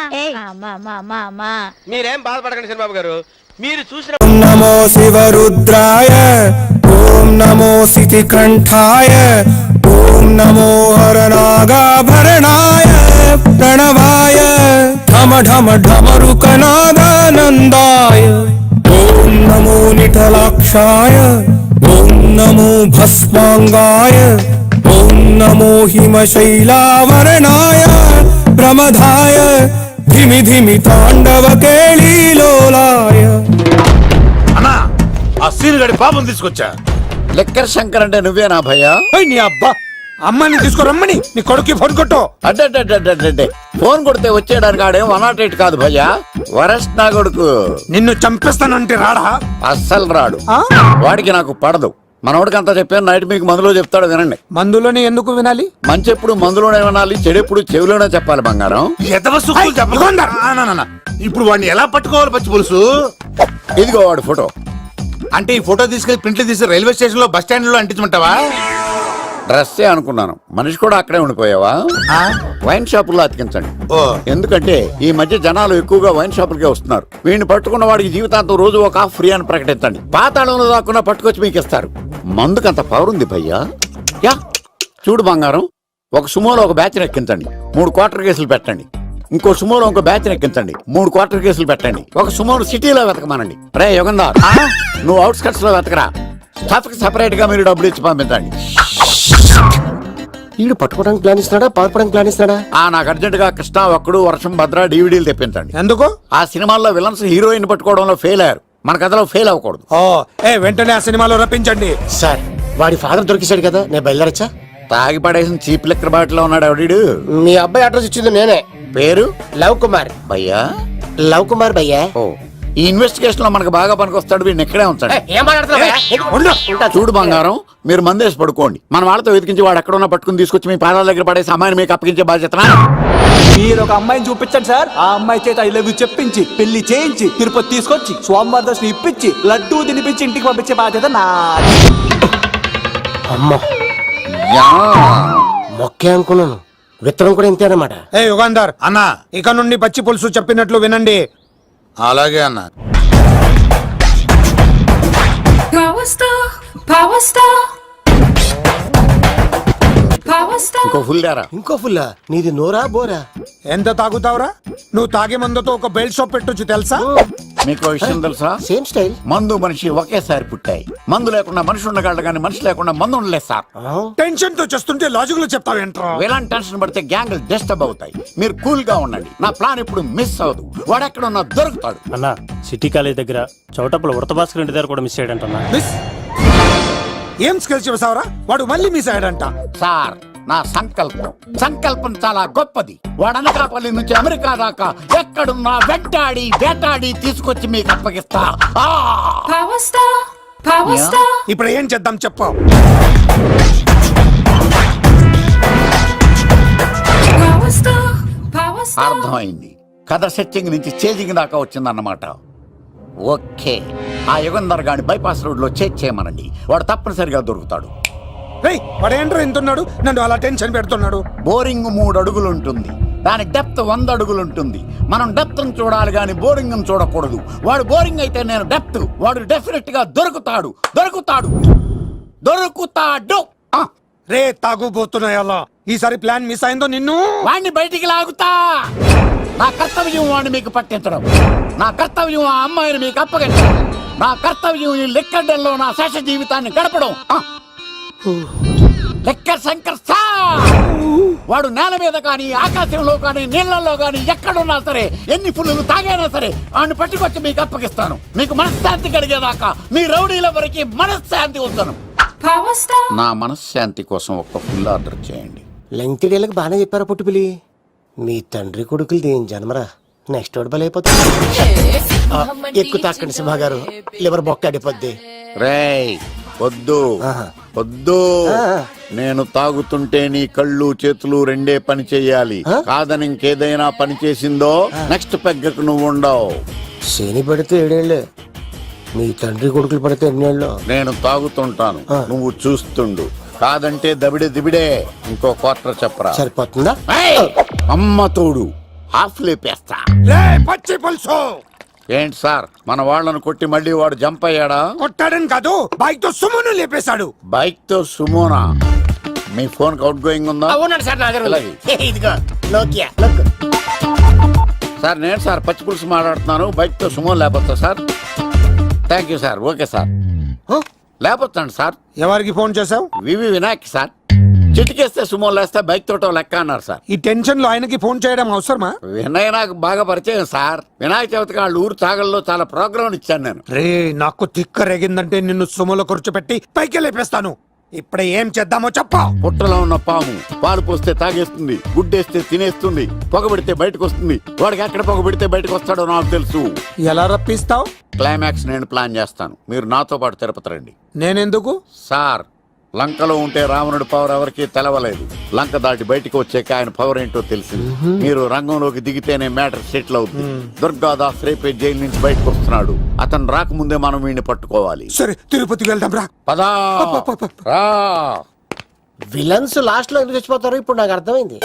అమ్మా మీరేం బాధపడకండి చిరబాబు గారు. మీరు చూసిన నమో శివరుద్రాయ, ఓం నమో సితికంఠాయ, ఓం నమో హరనాగాభరణాయ ప్రణవాయ ఢమ ఢమ ఢమరుకనాదానందాయ, ఓం నమో నిఠలాక్షాయ, ఓం నమో భస్మాంగాయ, ఓం నమో హిమశైలావరణాయ ప్రమదాయ ధిమి ధిమి తాండవ కేళీలోలాయ. అన్నా ఆ సీన్ గడి పాపం తీసుకొచ్చా. లెక్కర్ శంకర్ అంటే నువ్వేనా భయ్యా? నీ అబ్బా, అమ్మాయిని తీసుకురమ్మని నీ కొడుకు ఫోన్ కొట్టు. అడ్డే ఫోన్ కొడితే వచ్చేయడానికి ఆడేం 108 కాదు భయ్యా, వరస్ట్ నా కొడుకు. నిన్ను చంపేస్తానంటే రాడా? అస్సలు రాడు. వాడికి నాకు పడదు. మనోడికి అంతా చెప్పాను, నైట్ మీకు మందులో చెప్తాడు వినండి. మందులోనే ఎందుకు వినాలి? మంచి ఎప్పుడు మందులోనే వినాలి, చెడు ఎప్పుడు చెవిలోనే చెప్పాలి బంగారం. ఇప్పుడు వాడిని ఎలా పట్టుకోవాలి పచ్చి పులుసు? ఇదిగో వాడు ఫోటో. అంటే ఈ ఫోటో తీసుకెళ్లి ప్రింట్లు తీసి రైల్వే స్టేషన్ లో బస్ స్టాండ్ లో అంటించమంటావా? డ్రెస్సే అనుకున్నాను, మనిషి కూడా అక్కడే ఉండిపోయావా? వైన్ షాపుల్లో అతికించండి. ఎందుకంటే ఈ మధ్య జనాలు ఎక్కువగా వైన్ షాపులకే వస్తున్నారు. వీడిని పట్టుకున్న వాడికి జీవితాంతం రోజు ఒక ఆఫ్ ఫ్రీ అని ప్రకటించండి. పాతాళంలో దాక్కున్నా పట్టుకొచ్చి మీకు ఇస్తారు. మందుకంత పవర్ ఉంది భయ్యా. యా చూడు బంగారం, ఒక సుమోలో ఒక బ్యాచ్ ఎక్కించండి, 3 క్వార్టర్ కేసులు పెట్టండి. ఇంకో సుమోలో ఇంకో బ్యాచ్ ఎక్కించండి, 3 క్వార్టర్ కేసులు పెట్టండి. ఒక సుమోను సిటీలో వెతకమానండి. రే యుగంధర్, నువ్వు అవుట్స్కట్స్ లో వెతకరా. స్టాఫ్ కి సెపరేట్ గా మీరు డబ్బులు ఇచ్చి పంపించండి. వీడు పట్టుకోవడానికి ప్లాన్ ఇస్తున్నాడా, పాల్పడానికి ప్లాన్ ఇస్తున్నాడా? నాకు అర్జెంట్ గా కృష్ణ, ఒక్కడు, వర్షం, భద్ర డివిడీలు తెప్పించండి. ఎందుకు? ఆ సినిమాల్లో విలన్స్ హీరోయిన్ పట్టుకోవడంలో ఫెయిల్ అయ్యారు, మన కథలో ఫెయిల్ అవ్వకూడదు. వెంటనే ఆ సినిమాలో రప్పించండి. సార్ వాడి ఫాదర్ దొరికేశాడు కదా, నేను బయలుదేరచ్చా? తాగి పడేసిన చీప్ లెక్కర్ బాటిలో ఉన్నాడు ఎవడీడు. మీ అబ్బాయి అడ్రస్ ఇచ్చింది నేనే. పేరు లవ్ కుమార్ భయ్యా. లవ్ కుమార్ భయ్యా. ఓ, ఈ ఇన్వెస్టిగేషన్ లో మనకు బాగా పనికొస్తాడు, వీడిని ఎక్కడే ఉంచండి. ఏం మాట్లాడుతున్నావు? చూడు బంగారం, మీరు మందేసి పడుకోండి. మన వాళ్ళతో వెతికించి వాడు ఎక్కడ ఉన్నా పట్టుకుని తీసుకొచ్చి మీ పాదాల దగ్గర పడేసి అమ్మాయిని మీకు అప్పగించే బాధ్యత. మీరు ఒక అమ్మాయిని చూపించండి సార్. ఆ అమ్మాయి చేత ఐ లవ్ యూ చెప్పించి పెళ్లి చేయించి తిరుపతి తీసుకొచ్చి స్వామివారి దర్శనం ఇప్పించి లడ్డూ తినిపించి ఇంటికి పంపించే బాధ్యత నాది. అమ్మా మొక్కే అనుకున్నాను, విత్తనం కూడా ఇంతేనమాట. ఏ యుగాంధర్ అన్నా, ఇక నుండి పచ్చి పులుసు చెప్పినట్లు వినండి. అలాగే అన్న. ఇంకో ఫుల్ దారా. ఇంకో ఫుల్లా? నీది నోరా బోరా? ఎంత తాగుతావురా? నువ్వు తాగే మందుతో ఒక బెల్ట్ షాప్ పెట్టొచ్చు తెలుసా? మీకు విషయం తెలుసా? Same style. మందు మనిషి ఒకేసారి పుట్టాయి. మందు లేకుండా మనిషి ఉండగలడు కానీ మనిషి లేకుండా మందు ఉండలేదు సార్. టెన్షన్ తో చేస్తుంటే లాజిక్ లో చెప్తావేంట్రా? ఎలాంటి టెన్షన్ పడితే గ్యాంగ్లు డిస్టర్బ్ అవుతాయి. మీరు కూల్ గా ఉండండి, నా ప్లాన్ ఇప్పుడు మిస్ అవ్వదు. వాడెక్కడ ఉన్నా దొరుకుతాడు. అన్నా సిటీ కాలేజ్ దగ్గర చౌటప్పుల ఉడత భాస్కర్ ఇంటి దగ్గర కూడా మిస్ అయ్యాడంటన్నా. మిస్ ఏం స్కిల్స్ చెబుతావరా? వాడు మళ్ళీ మిస్ అయ్యాడంట. సార్ నా సంకల్పం చాలా గొప్పది. వాడు అనకాపల్లి నుంచి అమెరికా దాకా ఎక్కడున్నా వెంటాడి వేటాడి తీసుకొచ్చి మీకు అప్పగిస్తా. ఇప్పుడు ఏం చేద్దాం చెప్పు. అర్థమైంది. కథ సెట్టింగ్ నుంచి చేజింగ్ దాకా వచ్చిందన్నమాట. ఓకే, ఆ యుగంధర్ గాని బైపాస్ రోడ్ లో చేయమనండి. వాడు తప్పనిసరిగా దొరుకుతాడు. వాడేంట్రా ఎంతున్నాడు, నన్ను అలా టెన్షన్ పెడుతున్నాడు. బోరింగ్ 3 అడుగులు ఉంటుంది, దాని డెప్త్ 100 అడుగులు ఉంటుంది. మనం డెప్త్ చూడాలి గాని బోరింగ్ చూడకూడదు. వాడు బోరింగ్ అయితే నేను డెప్త్. వాడు డెఫినెట్ గా దొరుకుతాడు. రే తాగుబోతున్నాయల్లా ఈసారి ప్లాన్ మిస్ అయిందో నిన్ను వాణ్ణి బయటికి లాగుతా. నా కర్తవ్యం వాడిని మీకు పట్టించడం, నా కర్తవ్యం ఆ అమ్మాయిని మీకు అప్పగించడం, నా కర్తవ్యం ఈ లెక్కడ్డల్లో నా శేష జీవితాన్ని గడపడం. లెక్కర్ శంకర్ సార్ వాడు నేల మీద కానీ ఆకాశంలో కానీ నీళ్లలో కానీ ఎక్కడున్నా సరే, ఎన్ని పుల్లులు తాగైనా సరే వాడిని పట్టుకొచ్చి మీకు అప్పగిస్తాను. మీకు మనశ్శాంతి కలిగేదాకా మీ రౌడీల వరకు మనశ్శాంతి ఉందను. నా మనశ్శాంతి కోసం ఒక్క ఫుల్ ఆర్డర్ చేయండి. లెంగ్త్ డేలకు బాగానే చెప్పారా పుట్టుపిలి. మీ తండ్రి కొడుకులు దేని జన్మరా, నెక్స్ట్ ఓడి బలైపోతా. ఎక్కువ తాకండి సింహ గారు, లివర్ బొక్క అడిపోద్ది. రేయ్ వద్దు వద్దు, నేను తాగుతుంటే నీ కళ్ళు చేతులు రెండే పని చెయ్యాలి. కాదని ఇంకేదైనా పని చేసిందో నెక్స్ట్ పెగ్గకు నువ్వు ఉండవు. శని పడితే 7 ఏళ్ళే, మీ తండ్రి కొడుకులు పడితే 8 ఏళ్ళు. నేను తాగుతుంటాను, నువ్వు చూస్తుండు. కాదంటే దబిడే దిబిడే. ఇంకో క్వార్టర్ చెప్పరా. సరిపోతుందా? అమ్మ తోడు హాఫ్ లేపేస్తా. పచ్చి పులుసు. ఏంటి సార్, మన వాళ్ళను కొట్టి మళ్ళీ వాడు జంప్ అయ్యాడా? కొట్టాడని కాదు, బైక్ తో సుమోను లేపేశాడు. బైక్ తో సుమోనా? మీ ఫోన్ అవుట్ గోయింగ్ ఉందా? అవునండి సార్, నా దగ్గర అలాగే. ఇదిగో నోకియా. సార్ నేను సార్ పచ్చి పులుసు మాట్లాడుతున్నాను. బైక్ తో సుమో లేకపోతా sir. Thank you sir. Okay sir, లేకపోతాను సార్. ఎవరికి ఫోన్ చేసావు? వివి వినాయక్ సార్. చిటికేస్తే సుమో లేస్తే బైక్ తోటో లెక్క అన్నారు సార్. ఈ టెన్షన్ లో ఆయనకి ఫోన్ చేయడం అవసరమా? వినయ్ నాకు బాగా పరిచయం సార్. వినాయక చవితికి వాళ్ళ ఊరు చాగల్లో చాలా ప్రోగ్రాం ఇచ్చాను నేను. రే నాకు తిక్క రేగిందంటే నిన్ను సుమోలో కూర్చోపెట్టి పైకి లేపేస్తాను. ఇప్పుడు ఏం చేద్దామో చెప్పా. పుట్టలో ఉన్న పాము పాలు పోస్తే తాగేస్తుంది, గుడ్డేస్తే తినేస్తుంది, పొగబెడితే బయటకు వస్తుంది. వాడికి ఎక్కడ పొగబెడితే బయటకు వస్తాడో నాకు తెలుసు. ఎలా రప్పిస్తావు? క్లైమాక్స్ నేను ప్లాన్ చేస్తాను, మీరు నాతో పాటు తిరుపతి రండి. నేనెందుకు? సార్ లంకలో ఉంటే రావణుడి పవర్ ఎవరికి తెలవలేదు. లంక దాటి బయటకు వచ్చాక ఆయన పవర్ ఏంటో తెలిసింది. మీరు రంగంలోకి దిగితేనే మ్యాటర్ సెటిల్ అవుతుంది. దుర్గాదాస్ రేపే జైలు నుంచి బయటకు వస్తున్నాడు. అతను రాకముందే మనం వీడిని పట్టుకోవాలి. సరే తిరుపతికి వెళ్దాం రా. పదా రా. విలన్స్ లాస్ట్ లో ఎందుకు చచ్చిపోతారు ఇప్పుడు నాకు అర్థమైంది.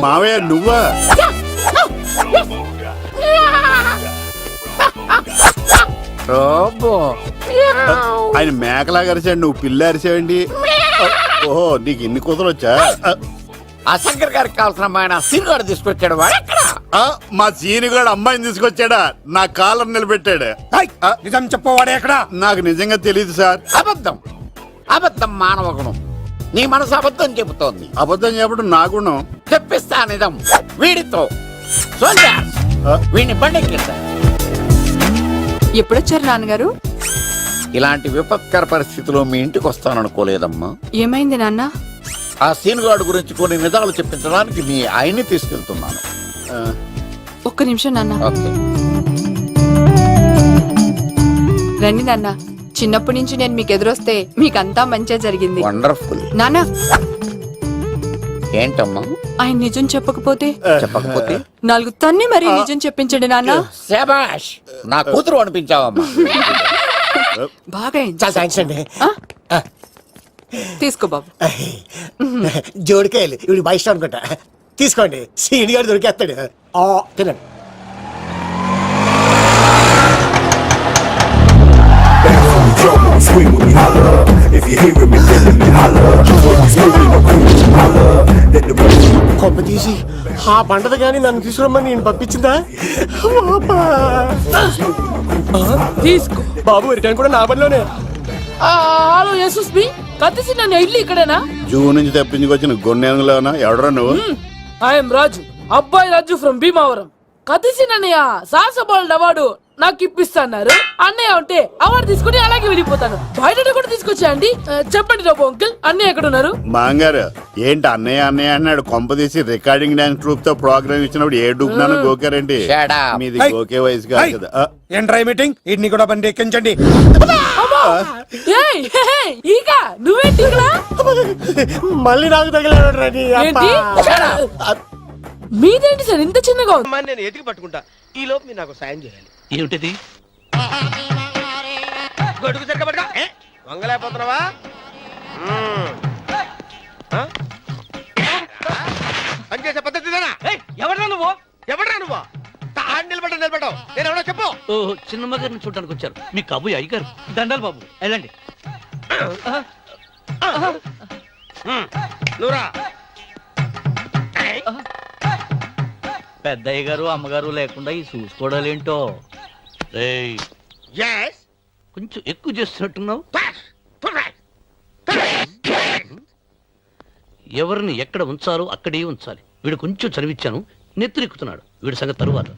మావయ్య నువ్వా? ఆయన మేకలా అరిచాడు, నువ్వు పిల్ల అరిచావండి. ఓహో నీకు ఇన్ని కుదరొచ్చా? ఆ శంకర్ గారికి కావాల్సిన అమ్మాయి సీనుగాడు తీసుకొచ్చాడు. వాడెక్కడ? మా సీనుగాడు అమ్మాయిని తీసుకొచ్చాడా? నా కాలర్ నిలబెట్టాడు. నిజం చెప్పవాడే ఎక్కడ? నాకు నిజంగా తెలియదు సార్. అబద్ధం అబద్ధం మానవ గుణం. నీ మనసు అబద్ధం చెబుతోంది. అబద్ధం చెప్పడం నా గుణం. చెప్పిస్తా నిజం వీడితో. వీడిని బండెక్కిస్తా. ఎప్పుడొచ్చారు నాన్నగారు? ఇలాంటి విపత్కర పరిస్థితిలో మీ ఇంటికి వస్తాననుకోలేదమ్మా. ఏమైంది నాన్న? ఆ సీనుగాడు గురించి కొన్ని నిజాలు చెప్పించడానికి మీ ఆయన్ని తీసుకెళ్తున్నాను. ఒక్క నిమిషం నాన్న. ఓకే. రండి నాన్న. చిన్నప్పటి నుంచి నేను మీకు ఎదురొస్తే మీకంతా మంచిగా జరిగింది. వండర్ఫుల్. నాన్న ఏంటమ్మా? ఆయన నిజం చెప్పకపోతే చెప్పకపోతే 4 తన్ని మరి నిజం చెప్పించండి నాన్న. శభాష్, నా కూతురు అనిపించావమ్మా. బాగా థ్యాంక్స్ అండి. తీసుకో బాబు. జోడికాయలు ఇవి బాగా ఇష్టం అనుకుంటా. తీసుకోండి, సీని గారు దొరికేస్తాడు. తినండి. కొమ్మ తీసి ఆ పంటది కానీ నన్ను తీసుకురమ్మని నేను పంపించిందా? తీసుకో బాబు రిటర్న్ కూడా నా పనిలోనే. హలో యశస్వి, కత్తిసి నన్ను ఇల్లు ఇక్కడేనా? జూ నుంచి తప్పించుకొచ్చిన గొన్నెంగులోనా? ఎవడరా నువ్వు? ఐఎమ్ రాజు, అబ్బాయి రాజు ఫ్రమ్ భీమావరం. కత్తిసి నన్నయ్య సాహసబాలుడు అవార్డు నాకు ఇప్పిస్తాన్నారు. అన్నయ్య ఉంటే అవార్డు తీసుకుని అలాగే వెళ్ళిపోతాను. బయట కూడా తీసుకొచ్చాయండి. చెప్పండి రాబు అంకుల్, అన్నయ్య ఎక్కడ ఉన్నారు? మాంగారు ఏంటి అన్నయ్య అన్నయ్య అన్నాడు? కొంప తీసి రికార్డింగ్ డాన్స్ ట్రూప్ తో ప్రోగ్రామ్ ఇచ్చినప్పుడు ఏ డూబ్నాను గోకారండి. మీది గోకే వయసు కాదు కదా. ఏంట్రై మీటింగ్? ఇడ్ని కూడా బండి ఎక్కించండి. ఇక నువ్వేంటి ఇక్కడ? మళ్ళీ నాకు తగిలాడు. మీదేంటి సార్ ఇంత చిన్నగా? నేను ఎతికి పట్టుకుంటా, ఈ లోపు మీరు నాకు సాయం చేయాలి. ఏమిటిది? గొడుగు చెక్క పట్టుకో. వంగలేకపోతున్నావా? పనిచేసే పద్ధతి ఎవడరా నువ్వు? ఎవడరా నువ్వు? నిలబడ్డావు. నేను ఎవడో చెప్పు. ఓ చిన్నమ్మ గారిని చూడడానికి వచ్చారు. మీ కాబోయే అయ్యగారు. దండాలు బాబు, వెళ్ళండి. నువ్వురా. పెద్దయ్య గారు అమ్మగారు లేకుండా ఈ చూసుకోవడాలేంటో. రేయ్, Yes. కొంచెం ఎక్కువ చేస్తున్నట్టున్నావు. ఎవరిని ఎక్కడ ఉంచాలో అక్కడే ఉంచాలి. వీడు కొంచెం చదివిచ్చాను, నెత్తిరెక్కుతున్నాడు. వీడి సంగతి తరువాత.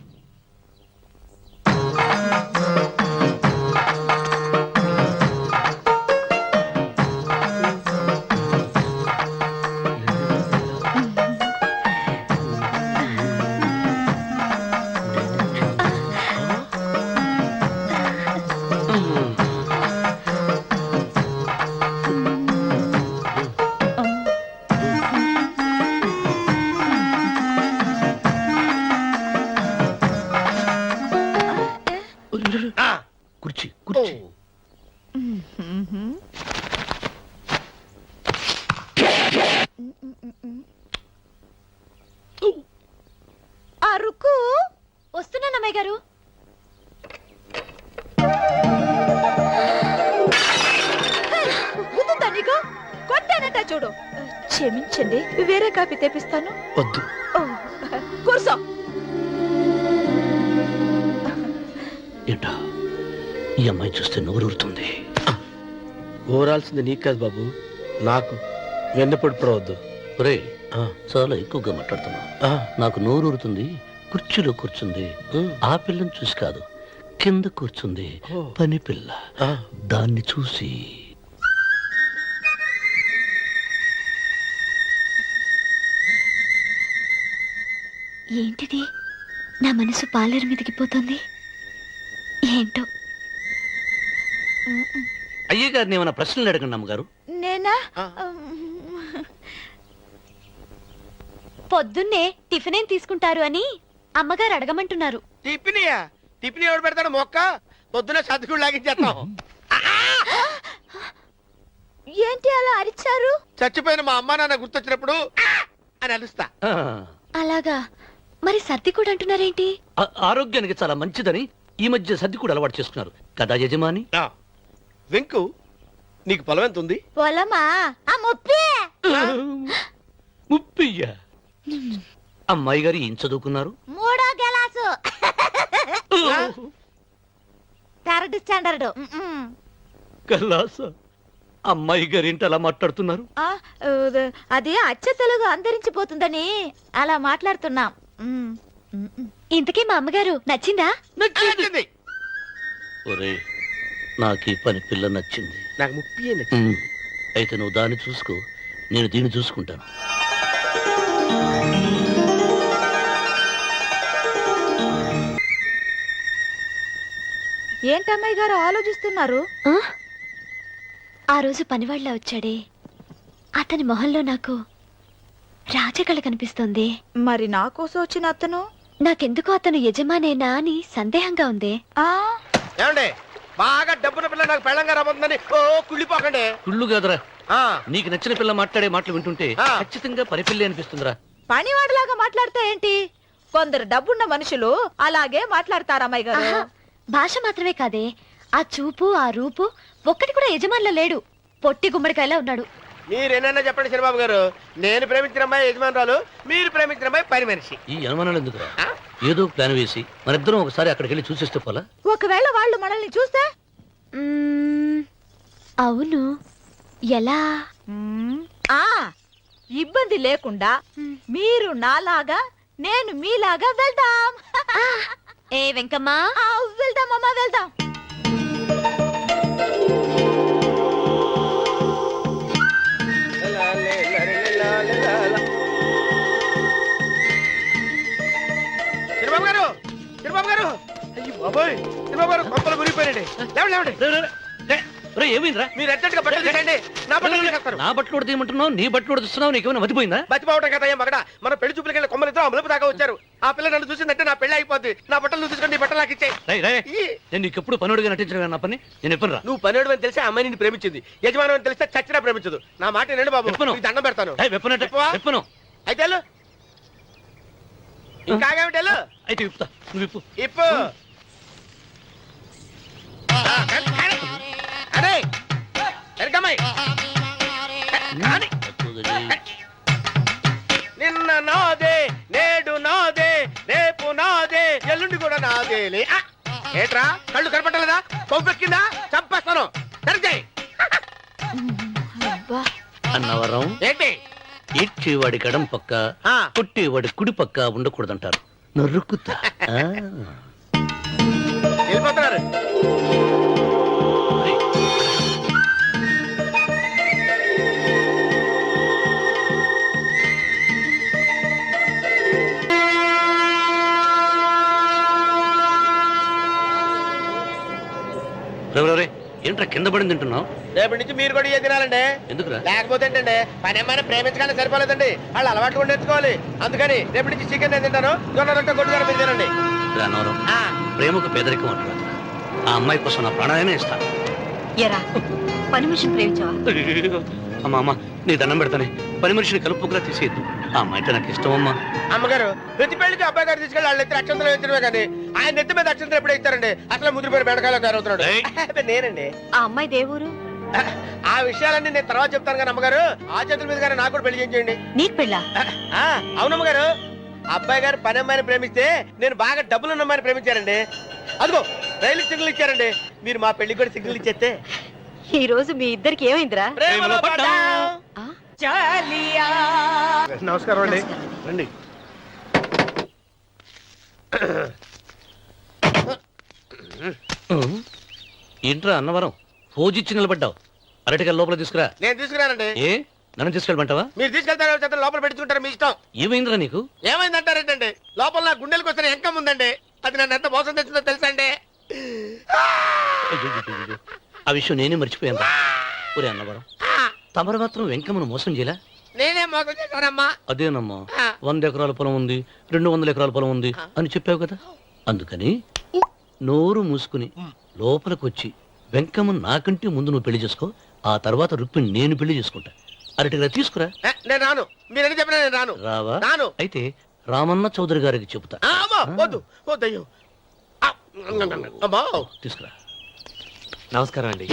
కుర్చీ కుర్చీ. అరుకు వస్తున్నాను అమ్మాయి గారు. గుద్దుతా నీకు? కొట్టానట చూడు. క్షమించండి, వేరే కాఫీ తెప్పిస్తాను. వద్దు. ఓ, కూర్చో. ఏంటా, ఈ అమ్మాయి చూస్తే నోరూరుతుంది. ఊరాల్సింది నీకు కాదు బాబు, నాకు. వెన్నపొడి పడవద్దు. రే, చాలా ఎక్కువగా మాట్లాడుతున్నా. నాకు నోరూరుతుంది. కుర్చీలో కూర్చుంది. ఆ పిల్లని చూసి కాదు, కింద కూర్చుంది పని పిల్ల. దాన్ని చూసి ఏంటిది? నా మనసు పాలేరు మీదకి పోతుంది. ఏంటో. అయ్య గారిని ఏమైనా ప్రశ్నలు అడగండి అమ్మగారు. నేనా? పొద్దున్నే టిఫిన్ ఏం తీసుకుంటారు అని అమ్మగారు అడగమంటున్నారు. టిఫినియా? టిఫిన్ ఎవడు పెడతాడు మొక్క? పొద్దున సర్దుకుడు లాగించేస్తాం. ఏంటి అలా అరిచారు? చచ్చిపోయిన మా అమ్మ నాన్న గుర్తొచ్చినప్పుడు అని అలుస్తా. అలాగా? మరి సర్ది కూడా అంటున్నారేంటి? ఆరోగ్యానికి చాలా మంచిదని ఈ మధ్య సర్ది కూడా అలవాటు చేసుకున్నారు కదా యజమాని. వెంకు, నీకు పొలం ఎంత ఉంది? పొలమా? ఆ ముప్పి. ముప్పయ్య. అమ్మాయి గారు ఏం చదువుకున్నారు? 3వ గెలాసు. 3rd standard. కల్లాస. అమ్మాయి గారు ఏంటి అలా మాట్లాడుతున్నారు? అది అచ్చ తెలుగు అంతరించిపోతుందని అలా మాట్లాడుతున్నాం. ఇంతకీ మా అమ్మగారు నచ్చిందా? నచ్చింది. ఒరే, నాకు ఈ పని పిల్ల నచ్చింది. నాకు ముప్పి. అయితే నువ్వు దాన్ని చూసుకో, నేను దీన్ని చూసుకుంటాను. ఏంటమ్మాయి గారు ఆలోచిస్తున్నారు? ఆ రోజు పనివాళ్ళ వచ్చాడే, అతని మొహంలో నాకు రాజకళ కనిపిస్తోంది. మరి నా కోసం వచ్చిన అతను? నాకెందుకో అతను యజమానేనా అని సందేహంగా ఉంది. ఏమండి, బాగా డబ్బున పిల్ల నాకు పెళ్ళంగా రాబోతుందని ఓ కుళ్ళిపోకండి. కుళ్ళు కాదురా, నీకు నచ్చిన పిల్ల మాట్లాడే మాటలు వింటుంటే ఖచ్చితంగా పరిపిల్లి అనిపిస్తుందిరా. పనివాడిలాగా మాట్లాడతా ఏంటి? కొందరు డబ్బున్న మనుషులు అలాగే మాట్లాడతారు అమ్మాయి గారు. భాష మాత్రమే కాదే, ఆ చూపు ఆ రూపు ఒక్కటి కూడా యజమానిలో లేడు. పొట్టి గుమ్మడికాయలా ఉన్నాడు. మీరేనన్నా చెప్పండి చంద్రబాబు గారు, నేను ప్రేమించిన అమ్మాయి యజమానురాలు, మీరు ప్రేమించిన అమ్మాయి పని మనిషి. ఈ అనుమానాలు ఎందుకురా? ఏదో ప్లాన్ వేసి మనిద్దరం ఒకసారి అక్కడికి వెళ్ళి చూసేస్తే పోలా? ఒకవేళ వాళ్ళు మనల్ని చూస్తే? అవును, ఎలా? ఇబ్బంది లేకుండా మీరు నాలాగా నేను మీలాగా వెళ్దాం. ఏ వెంకమ్మ, వెళ్దామమ్మా, వెళ్దాం. చంద్రబాబు గారు, చంద్రబాబు గారు, అయ్యో బాబోయ్, చంద్రబాబు గారు కొంపలు మునిగిపోయారండి. లేవండి. ఏమైందిరా? మీరు అర్జెంట్ గా బట్టలు తీయండి. నా బట్టలు తీసేస్తారు. నా బట్టలు కూడా తీయమంటున్నావు, నీ బట్టలు కూడా తీస్తున్నావు. నీకేమైనా మతిపోయిందా? బతిపోవటం కదా ఏం మగడ. మన పెళ్లి చూపులకి వెళ్ళి కొమ్మలిద్దరూ అమలుపు దాకా వచ్చారు. ఆ పిల్ల నన్ను చూసిందంటే నా పెళ్లి అయిపోద్ది. నా బట్టలు తీసుకొని బట్టలు నాకు ఇచ్చాయి. నేను నీకు ఎప్పుడు పనుడిగా నటించిన నా పని నేను ఎప్పుడు రా. నువ్వు పనుడు అని తెలిసి ఆ అమ్మాయి నిన్ను ప్రేమించింది. యజమాని అని తెలిస్తే చచ్చినా ప్రేమించదు. నా మాట వినండి బాబు, చెప్పను. నీకు దండం పెడతాను. చెప్పను. అయితే వెళ్ళు. ఇంకా ఆగేమిటి వెళ్ళు. అయితే విప్పుతా, నువ్వు విప్పు. ఇప్పు. అరే వెనకమ్మా, ఏట్రా కళ్ళు కనపట్టలేదా? కొంపెక్కిందా? చంపేస్తాను. సరిచేయి. అన్నవరం ఏంటి? ఇచ్చేవాడి గడం పక్క ఆ. కొట్టేవాడి కుడి పక్క ఉండకూడదంటారు. నరుక్కుతా వెళ్ళిపోతున్నారు. రే ఏంట్రా కింద పడింది తింటున్నావు? రేపటి నుంచి మీరు కూడా ఏ తినాలండి. ఎందుకురా? లేకపోతే ఏంటండి పని ఏమైనా ప్రేమించగానే సరిపోలేదండి. వాళ్ళు అలవాటు కూడా నేర్చుకోవాలి. అందుకని రేపటి నుంచి చికెన్ నేను తింటాను. జొన్న రొట్టె కొట్టుగానే మీరు తినండి. రా అన్నవరం, ప్రేమకు పేదరికం అంటారు. ఆ అమ్మాయి కోసం నా ప్రాణాలనే ఇస్తాను. ఎరా పని మనిషిని ప్రేమించావా? అమ్మా అమ్మ నీ దండం పెడతానే, పని మనిషిని కలుపుకులా తీసేయద్దు. ఆ అమ్మాయి అంటే నాకు ఇష్టం అమ్మా. అమ్మగారు ప్రతి పెళ్లికి అబ్బాయి గారు తీసుకెళ్ళి వాళ్ళు ఎత్తి అక్షంతలు వేయించడమే కానీ ఆయన నెత్తి మీద అక్షంతలు ఎప్పుడే ఇస్తారండి? అసలు ముదిరిపోయిన బెడకాయలో తయారవుతున్నాడు. నేనండి. ఆ అమ్మాయి దేవురు ఆ విషయాలన్నీ నేను తర్వాత చెప్తాను కానీ అమ్మగారు ఆ చేతుల మీద గారు నాకు కూడా పెళ్లి చేయండి. నీకు పెళ్ళా? అవునమ్మగారు, అబ్బాయి గారు పని అమ్మాయిని ప్రేమిస్తే నేను బాగా డబ్బులున్న అమ్మాయిని ప్రేమించారండి. అదిగో రైలు సిగ్నల్ ఇచ్చారండి. మీరు మా పెళ్లికి కూడా సిగ్నల్ ఇచ్చేస్తే ఈ రోజు మీ ఇద్దరికి ఏమైందిరా? నమస్కారం అండి. రండి. ఏంట్రా అన్నవరం ఫోజిచ్చి నిలబడ్డావు? అరటికల్ లోపల తీసుకురా. నేను తీసుకురానండి. ఏ నన్ను తీసుకెళ్ళమంటావా? మీరు తీసుకెళ్తారు లోపల పెట్టుకుంటారు, మీ ఇష్టం. ఏమైందిరా నీకు? ఏమైందంటారేంటండి? లోపల నా గుండెలకు వస్తున్న ఎంకం ఉందండి. అది నన్ను ఎంత మోసం తెచ్చిందో తెలుసా అండి? ఆ విషయం నేనే మర్చిపోయాను. ఒరే అన్నవరం, తమరు మాత్రం వెంకమ్మను మోసం చేయలా? నేనే మోసం చేశానమ్మా. అదేనమ్మా, 100 ఎకరాల పొలం ఉంది, 200 ఎకరాల పొలం ఉంది అని చెప్పావు కదా. అందుకని నోరు మూసుకుని లోపలికి వచ్చి వెంకమ్మను నాకంటే ముందు నువ్వు పెళ్లి చేసుకో. ఆ తర్వాత రుక్మిణి నేను పెళ్లి చేసుకుంటా. అరటిగా తీసుకురా. నేను రాను. మీరని చెప్పినా నేను రాను. రావా? రాను. అయితే రామన్న చౌదరి గారికి చెబుతా. వద్దు వద్దయ్యో. అమ్మా తీసుకురా. నమస్కారం అండి.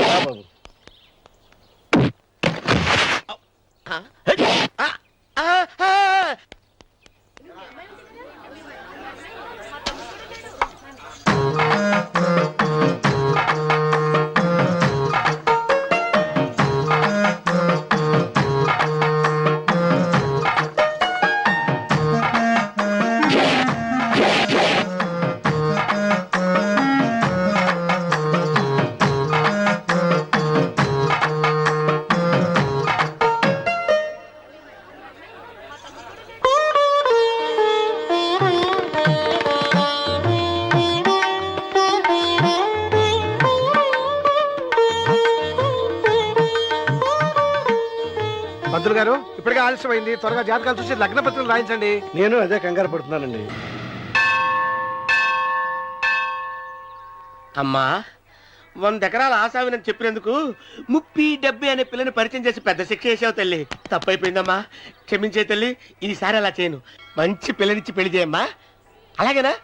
పంతులు గారు ఇప్పటికే ఆలస్యమైంది. త్వరగా జాతకాలు చూసి లగ్న పత్రికలు రాయించండి. నేను అదే కంగారు పడుతున్నానండి. అమ్మా 100 ఎకరాల ఆశావినని చెప్పినందుకు 30-70 అనే పిల్లని పరిచయం చేసి పెద్ద శిక్ష చేసావు తల్లి. తప్పైపోయిందమ్మా, క్షమించే తల్లి. ఈసారి అలా చేయను. మంచి పిల్లనిచ్చి పెళ్లి చేయమ్మా. అలాగేనా?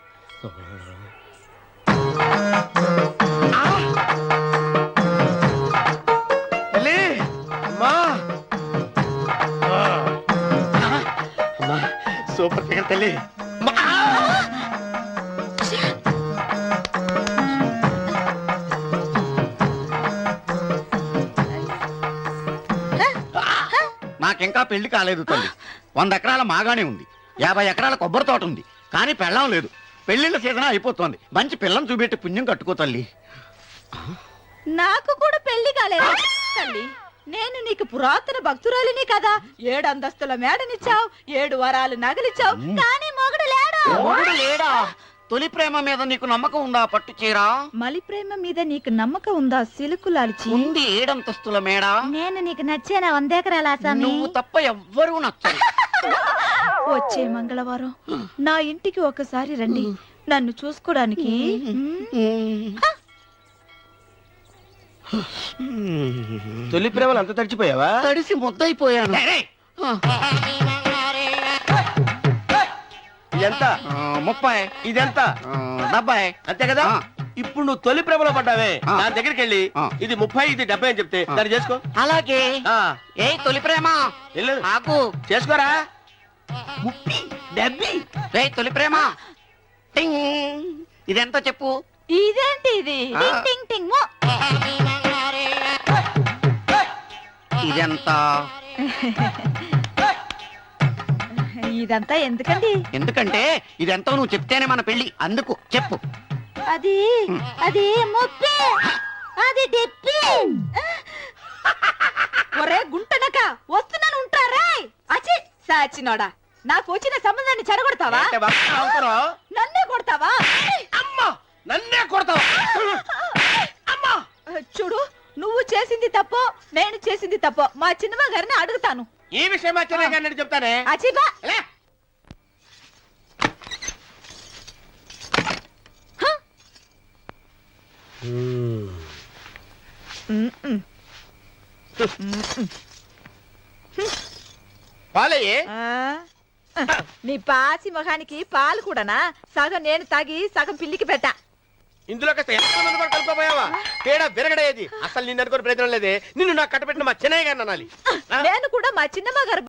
తల్లి అమ్మా, అమ్మా సూపర్ ఫిగర్ తల్లి. నాకింకా పెళ్లి కాలేదు తల్లి. 100 ఎకరాల మాగానే ఉంది, 50 ఎకరాల కొబ్బరి తోట ఉంది, కానీ పెళ్ళం లేదు. పెళ్లిళ్ళ సీజన్ అయిపోతుంది. మంచి పిల్లని చూపెట్టి పుణ్యం కట్టుకో తల్లి. నాకు కూడా పెళ్లి కాలేదు తల్లి. నేను నీకు పురాతన భక్తురాలిని కదా. 7 అంతస్తుల మేడనిచ్చావు, 7 వరాలు నగలిచ్చావు, కానీ మొగుడు లేడు. మొగుడు లేడా? తొలి ప్రేమ మీద నీకు నమ్మకం ఉందా? పట్టు చీరా. మలి ప్రేమ మీద నీకు నమ్మకం ఉందా? సిలుకులాల్చి ఉంది 7 అంతస్తుల మేడ. నేను నీకు నచ్చేనా? 100 ఎకరాల ఆసామి. నువ్వు తప్ప ఎవ్వరూ నచ్చరు. వచ్చే మంగళవారం నా ఇంటికి ఒకసారి రండి, నన్ను చూసుకోవడానికి. తొలి ప్రేమలు అంత తడిచిపోయావా? తడిసి ముద్దయిపోయాను. ఇదెంత? 30. ఇదెంత? 70. అంతే కదా. ఇప్పుడు నువ్వు తొలి ప్రేమలో పడ్డావే, నా దగ్గరికి వెళ్ళి ఇది 30 ఇది 70 అని చెప్తే దాన్ని చేసుకో. అలాగే. ఏ తొలి ప్రేమ నాకు చేసుకోరా. 30, 70. తొలి ప్రేమ ఇదెంత చెప్పు. ఇదేంటి ఇది టింగ్ టింగ్ టింగ్ మో. ఇదెంత ఇదంతా ఎందుకండి? ఎందుకంటే ఇదెంతో నువ్వు చెప్తేనే మన పెళ్లి, అందుకు చెప్పు. అది అది ముప్పి, అది డిప్పి. ఒరే గుంటనక వస్తున్నాను ఉంటారా? అచి సాచినోడా, నాకు వచ్చిన సంబంధాన్ని చెడగొడతావా? నన్నే కొడతావా? అమ్మా నన్నే కొడతావా? అమ్మా చూడు, నువ్వు చేసింది తప్పో నేను చేసింది తప్పో మా చిన్నమ్మ గారిని అడుగుతాను. ఈ విషయం అచ్చనే చెప్తానే. అచిబా లే. పాలయ్యే. నీ పాసి మొహానికి పాలు కూడానా? సగం నేను తాగి సగం పిల్లికి పెట్టా. ఇందులో కాస్త ఎంతమంది కూడా కలుపుకోపోయావా? తేడా విరగడేది. అసలు నిన్ను అనుకుని ప్రయత్నం లేదే. నిన్ను నాకు కట్టబెట్టిన మా చెన్నయ్య గారిని అనాలి. నేను కూడా మా చిన్నమ్మ గారు